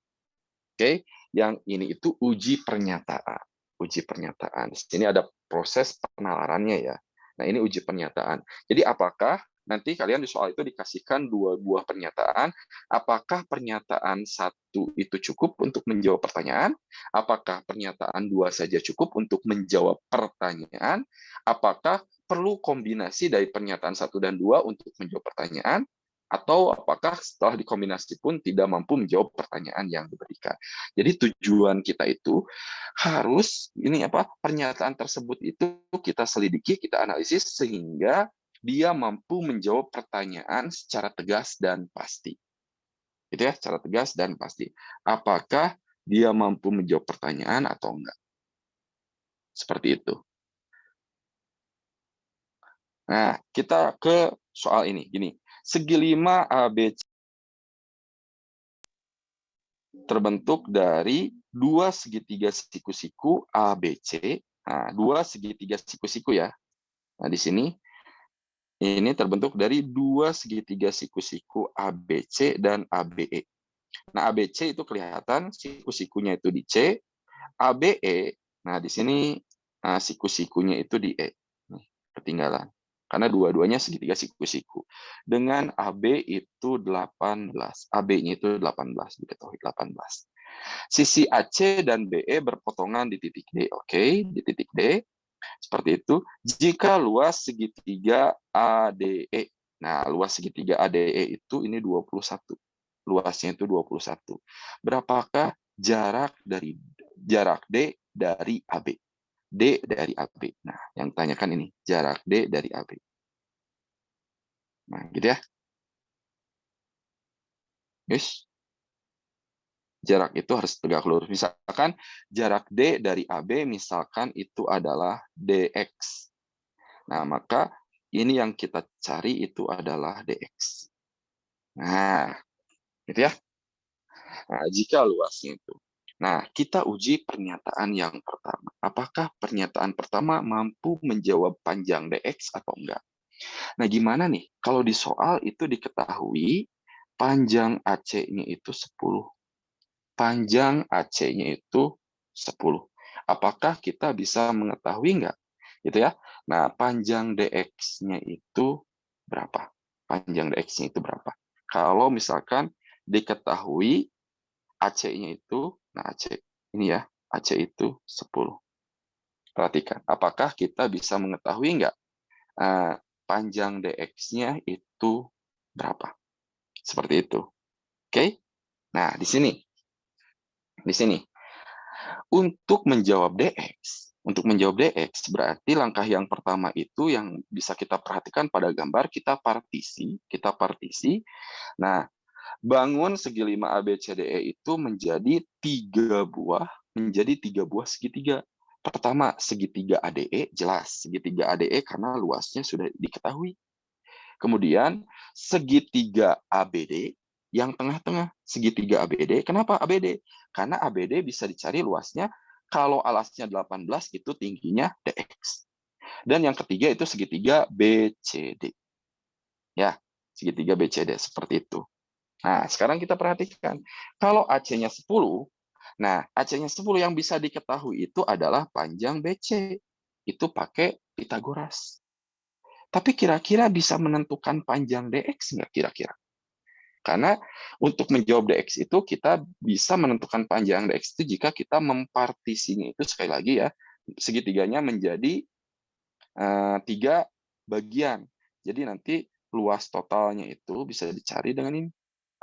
Oke, yang ini itu uji pernyataan. Uji pernyataan. Di sini ada proses penalarannya ya. Nah, ini uji pernyataan. Jadi apakah nanti kalian di soal itu dikasihkan dua buah pernyataan, apakah pernyataan satu itu cukup untuk menjawab pertanyaan? Apakah pernyataan dua saja cukup untuk menjawab pertanyaan? Apakah perlu kombinasi dari pernyataan satu dan dua untuk menjawab pertanyaan? Atau apakah setelah dikombinasi pun tidak mampu menjawab pertanyaan yang diberikan? Jadi tujuan kita itu harus pernyataan tersebut itu kita selidiki, kita analisis sehingga dia mampu menjawab pertanyaan secara tegas dan pasti. Itu ya, secara tegas dan pasti. Apakah dia mampu menjawab pertanyaan atau enggak? Seperti itu. Nah, kita ke soal ini. Gini, segi 5 ABC terbentuk dari dua segitiga siku-siku ABC. Nah, dua segitiga siku-siku ya. Nah, di sini ini terbentuk dari dua segitiga siku-siku ABC dan ABE. Nah, ABC itu kelihatan siku-sikunya itu di C, ABE. Nah, di sini siku-sikunya itu di E. Nih, ketinggalan. Karena dua-duanya segitiga siku-siku. Dengan AB itu 18. AB-nya itu 18, diketahui 18. Sisi AC dan BE berpotongan di titik D. Oke, di titik D. Seperti itu. Jika luas segitiga ADE. Nah, luas segitiga ADE itu ini 21. Luasnya itu 21. Berapakah jarak D dari AB? D dari AB. Nah, yang tanyakan ini, jarak D dari AB. Nah, gitu ya. Yes. Jarak itu harus tegak lurus. Misalkan jarak D dari AB misalkan itu adalah DX. Nah, maka ini yang kita cari itu adalah DX. Nah, gitu ya. Nah, jika luasnya itu. Nah, kita uji pernyataan yang pertama. Apakah pernyataan pertama mampu menjawab panjang DX atau enggak? Nah, gimana nih? Kalau di soal itu diketahui panjang AC-nya itu 10. Panjang AC-nya itu 10. Apakah kita bisa mengetahui enggak? Gitu ya. Nah, panjang DX-nya itu berapa? Panjang DX-nya itu berapa? Kalau misalkan diketahui AC-nya itu, nah AC ini ya, AC itu 10. Perhatikan, apakah kita bisa mengetahui enggak panjang DX-nya itu berapa? Seperti itu. Oke? Nah, di sini. Untuk menjawab DX berarti langkah yang pertama itu yang bisa kita perhatikan pada gambar, kita partisi. Nah, bangun segi 5 ABCDE itu menjadi tiga buah segitiga. Pertama, segitiga ADE, jelas segitiga ADE karena luasnya sudah diketahui. Kemudian segitiga ABD yang tengah-tengah, segitiga ABD. Kenapa ABD? Karena ABD bisa dicari luasnya, kalau alasnya 18 itu tingginya DX. Dan yang ketiga itu segitiga BCD. Ya, segitiga BCD seperti itu. Nah, sekarang kita perhatikan. Kalau AC-nya 10, nah AC-nya 10 yang bisa diketahui itu adalah panjang BC. Itu pakai Pitagoras. Tapi kira-kira bisa menentukan panjang DX nggak kira-kira? Karena untuk menjawab DX itu kita bisa menentukan panjang DX itu jika kita mempartisinya itu sekali lagi ya, segitiganya menjadi 3 bagian. Jadi nanti luas totalnya itu bisa dicari dengan ini.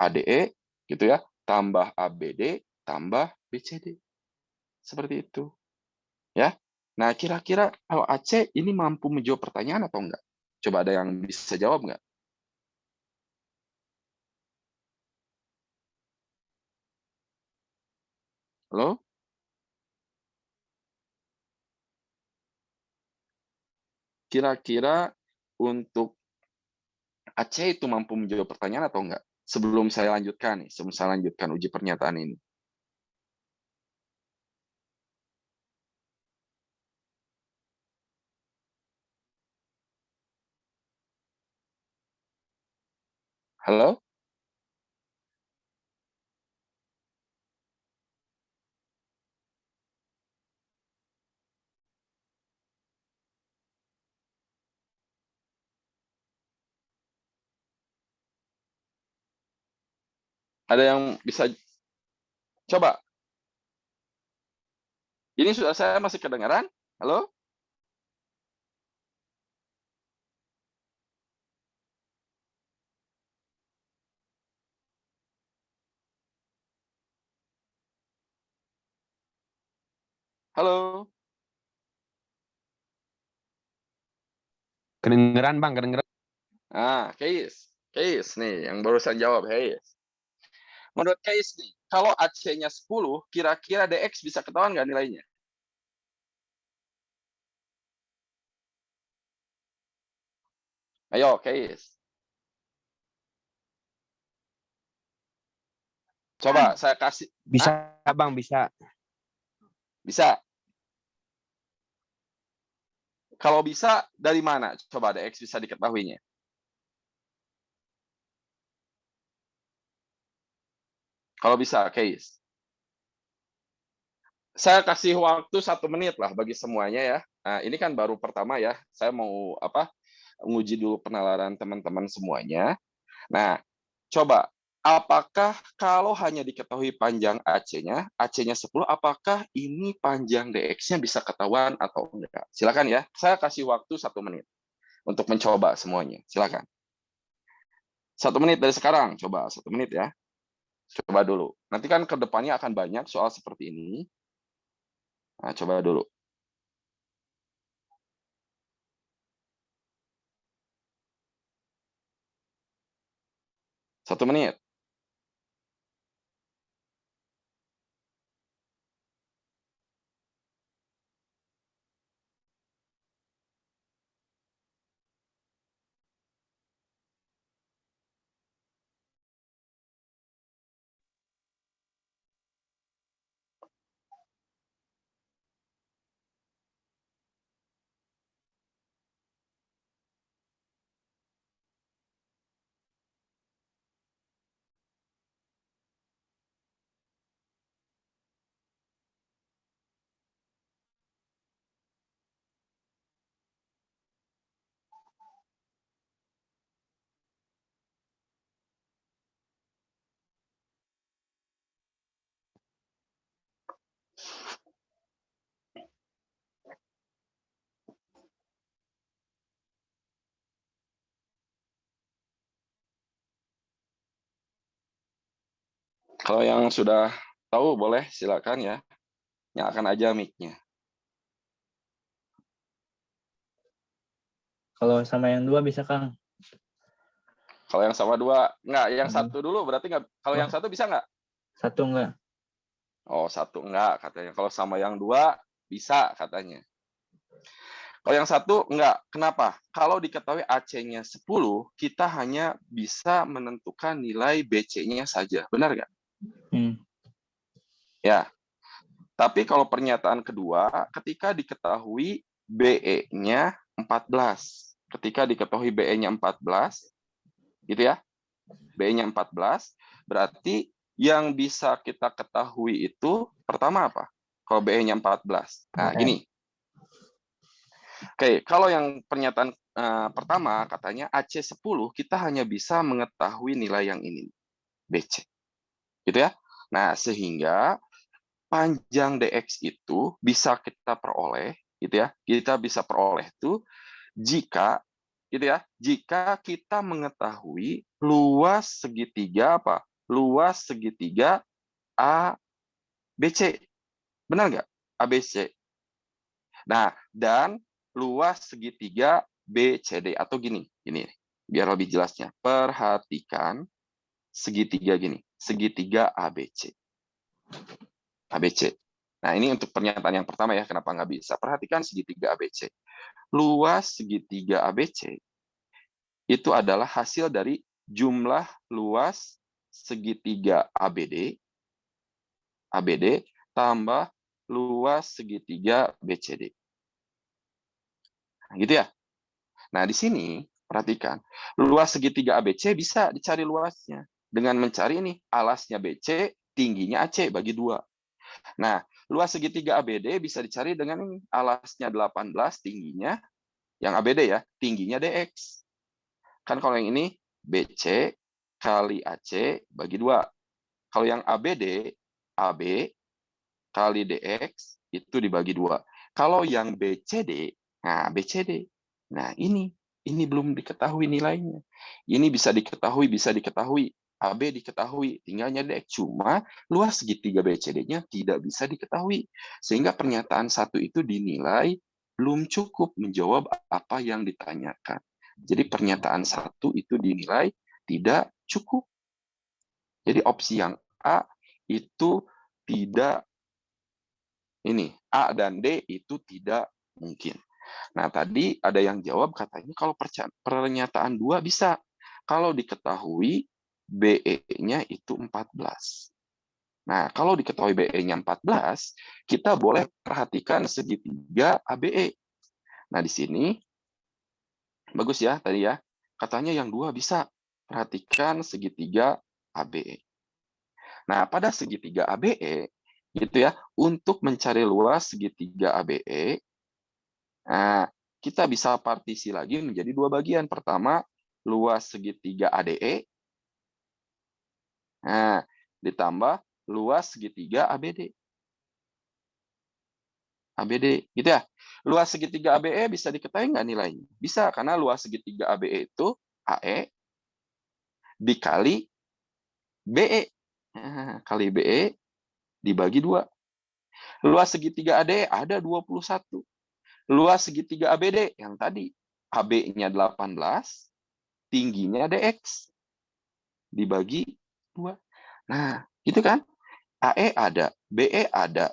ADE gitu ya, tambah ABD, tambah BCD. Seperti itu. Ya. Nah, kira-kira kalau AC ini mampu menjawab pertanyaan atau enggak? Coba ada yang bisa jawab nggak? Halo? kira-kira untuk Aceh itu mampu menjawab pertanyaan atau enggak? Sebelum saya lanjutkan uji pernyataan ini. Halo? Ada yang bisa coba? Ini sudah saya masih kedengaran? Halo? Halo? Kedengeran Bang, kedengeran. Case nih yang barusan jawab, Hayes. Menurut Case nih, kalau AC-nya 10, kira-kira DX bisa ketahuan nggak nilainya? Ayo, Case. Coba saya kasih. Bisa Bang, bisa. Bisa. Kalau bisa, dari mana? Coba DX bisa diketahuinya. Kalau bisa, Case. Saya kasih waktu 1 menit lah bagi semuanya ya. Nah, ini kan baru pertama ya. Saya mau nguji dulu penalaran teman-teman semuanya. Nah, coba apakah kalau hanya diketahui panjang AC-nya, AC-nya 10, apakah ini panjang DX-nya bisa ketahuan atau enggak? Silakan ya. Saya kasih waktu 1 menit untuk mencoba semuanya. Silakan. 1 menit dari sekarang, coba 1 menit ya. Coba dulu. Nanti kan ke depannya akan banyak soal seperti ini. Nah, coba dulu. Satu menit. Kalau yang sudah tahu boleh silakan ya. Nyalakan aja mic-nya. Kalau sama yang 2 bisa, Kang. Kalau yang sama 2, enggak. Yang 1 dulu berarti enggak. Kalau yang 1 bisa enggak? 1 enggak. Oh, 1 enggak katanya. Kalau sama yang 2 bisa katanya. Kalau yang 1 enggak. Kenapa? Kalau diketahui AC-nya 10, kita hanya bisa menentukan nilai BC-nya saja. Benar nggak? Ya. Tapi kalau pernyataan kedua, ketika diketahui BE-nya 14. Ketika diketahui BE-nya 14, gitu ya. BE-nya 14, berarti yang bisa kita ketahui itu pertama apa? Kalau BE-nya 14. Nah, gini. Oke, kalau yang pernyataan pertama katanya AC10 kita hanya bisa mengetahui nilai yang ini, BC. Gitu ya. Nah, sehingga panjang DX itu bisa kita peroleh, gitu ya. Kita bisa peroleh itu jika gitu ya, jika kita mengetahui luas segitiga apa? Luas segitiga ABC. Benar nggak? ABC. Nah, dan luas segitiga BCD atau gini, biar lebih jelasnya. Perhatikan segitiga gini, segitiga ABC. ABC. Nah, ini untuk pernyataan yang pertama ya, kenapa nggak bisa. Perhatikan segitiga ABC. luas segitiga ABC itu adalah hasil dari jumlah luas segitiga ABD tambah luas segitiga BCD. Nah, gitu ya. Nah, di sini perhatikan, luas segitiga ABC bisa dicari luasnya dengan mencari ini alasnya BC, tingginya AC bagi 2. Nah, luas segitiga ABD bisa dicari dengan ini alasnya 18, tingginya yang ABD ya, tingginya DX. Kan kalau yang ini BC kali AC bagi 2. Kalau yang ABD, AB kali DX itu dibagi 2. Kalau yang BCD, nah BCD. Nah, ini belum diketahui nilainya. Ini bisa diketahui. AB diketahui, tinggalnya DX. Cuma luas segitiga BCD-nya tidak bisa diketahui. Sehingga pernyataan 1 itu dinilai belum cukup menjawab apa yang ditanyakan. Jadi pernyataan 1 itu dinilai tidak cukup. Jadi opsi yang A itu tidak ini, A dan D itu tidak mungkin. Nah, tadi ada yang jawab katanya kalau pernyataan 2 bisa. Kalau diketahui BE-nya itu 14. Nah, kalau diketahui BE-nya 14, kita boleh perhatikan segitiga ABE. Nah, di sini bagus ya tadi ya. Katanya yang 2 bisa. Perhatikan segitiga ABE. Nah, pada segitiga ABE, gitu ya, untuk mencari luas segitiga ABE, nah, kita bisa partisi lagi menjadi 2 bagian. Pertama, luas segitiga ADE, nah, ditambah luas segitiga ABD. ABD, gitu ya. Luas segitiga ABE bisa diketahui nggak nilainya? Bisa, karena luas segitiga ABE itu AE dikali BE. Nah, kali BE dibagi 2. Luas segitiga ADE ada 21. Luas segitiga ABD yang tadi AB-nya 18, tingginya DX dibagi 2. Nah, gitu kan? AE ada, BE ada.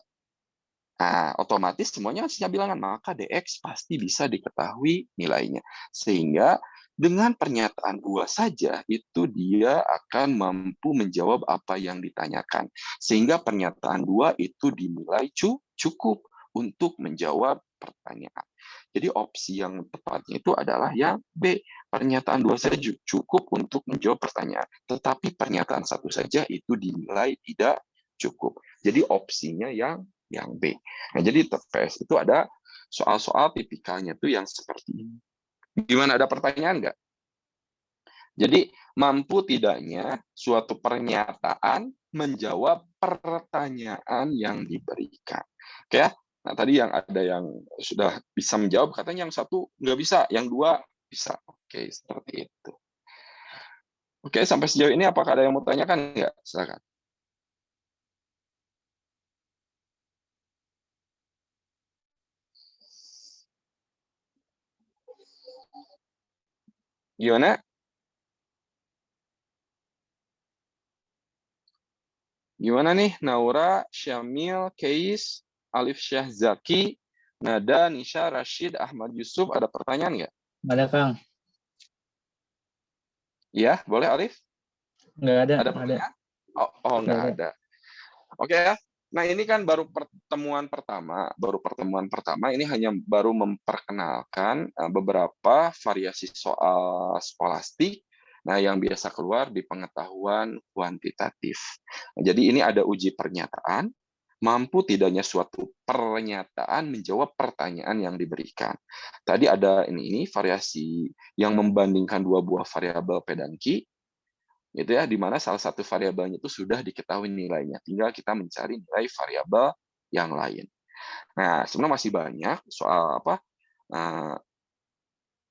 Nah, otomatis semuanya hasilnya bilangan, maka DX pasti bisa diketahui nilainya. Sehingga dengan pernyataan 2 saja, itu dia akan mampu menjawab apa yang ditanyakan. Sehingga pernyataan 2 itu dinilai cukup untuk menjawab pertanyaan. Jadi opsi yang tepatnya itu adalah yang B. Pernyataan 2 saja cukup untuk menjawab pertanyaan. Tetapi pernyataan 1 saja itu dinilai tidak cukup. Jadi opsinya yang B. Nah, jadi TPS itu ada soal-soal tipikalnya tuh yang seperti ini. Gimana, ada pertanyaan nggak? Jadi, mampu tidaknya suatu pernyataan menjawab pertanyaan yang diberikan. Oke ya? Nah, tadi yang ada yang sudah bisa menjawab, katanya yang 1 nggak bisa, yang 2 bisa. Oke, seperti itu. Oke, sampai sejauh ini apakah ada yang mau tanyakan nggak? Silakan. Gimana? Gimana nih, Naura, Syamil, Keis, Alif Syahzaki, Nada, Nisha, Rashid, Ahmad Yusuf, ada pertanyaan nggak? Ada, Kang. Iya, boleh Alif? Nggak ada. Ada pertanyaan? Oh, nggak ada. Oke ya. Nah, ini kan baru pertemuan pertama. Ini hanya baru memperkenalkan beberapa variasi soal skolastik. Nah, yang biasa keluar di pengetahuan kuantitatif. Nah, jadi ini ada uji pernyataan, mampu tidaknya suatu pernyataan menjawab pertanyaan yang diberikan. Tadi ada ini variasi yang membandingkan 2 buah variabel P dan Q, gitu ya, di mana salah satu variabelnya itu sudah diketahui nilainya. Tinggal kita mencari nilai variabel yang lain. Nah, sebenarnya masih banyak soal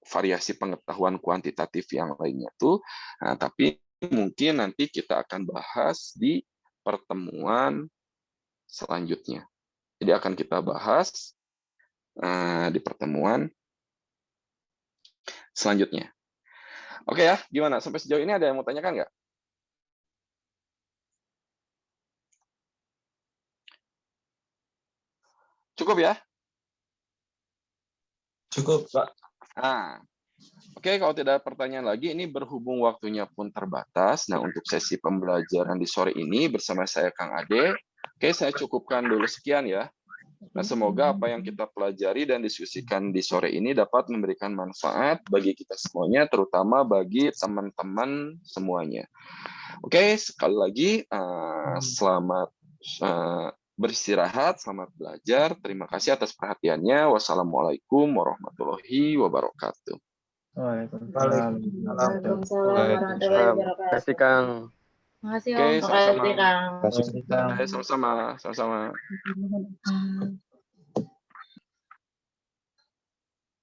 variasi pengetahuan kuantitatif yang lainnya tuh. Nah, tapi mungkin nanti kita akan bahas di pertemuan selanjutnya. Jadi akan kita bahas di pertemuan selanjutnya. Oke ya, gimana? Sampai sejauh ini ada yang mau tanyakan nggak? Cukup ya? Cukup, Pak. Nah, oke, kalau tidak ada pertanyaan lagi, ini berhubung waktunya pun terbatas. Nah, untuk sesi pembelajaran di sore ini bersama saya Kang Ade, oke, saya cukupkan dulu sekian ya. Nah, semoga apa yang kita pelajari dan diskusikan di sore ini dapat memberikan manfaat bagi kita semuanya, terutama bagi teman-teman semuanya. Oke, sekali lagi selamat beristirahat, selamat belajar. Terima kasih atas perhatiannya. Wassalamualaikum warahmatullahi wabarakatuh. Waalaikumsalam. Waalaikumsalam warahmatullahi Terima wabarakatuh. kasih Kang. Makasih Oke, Om. sama-sama. Makasih Kang. Waalaikumsalam. Sama-sama.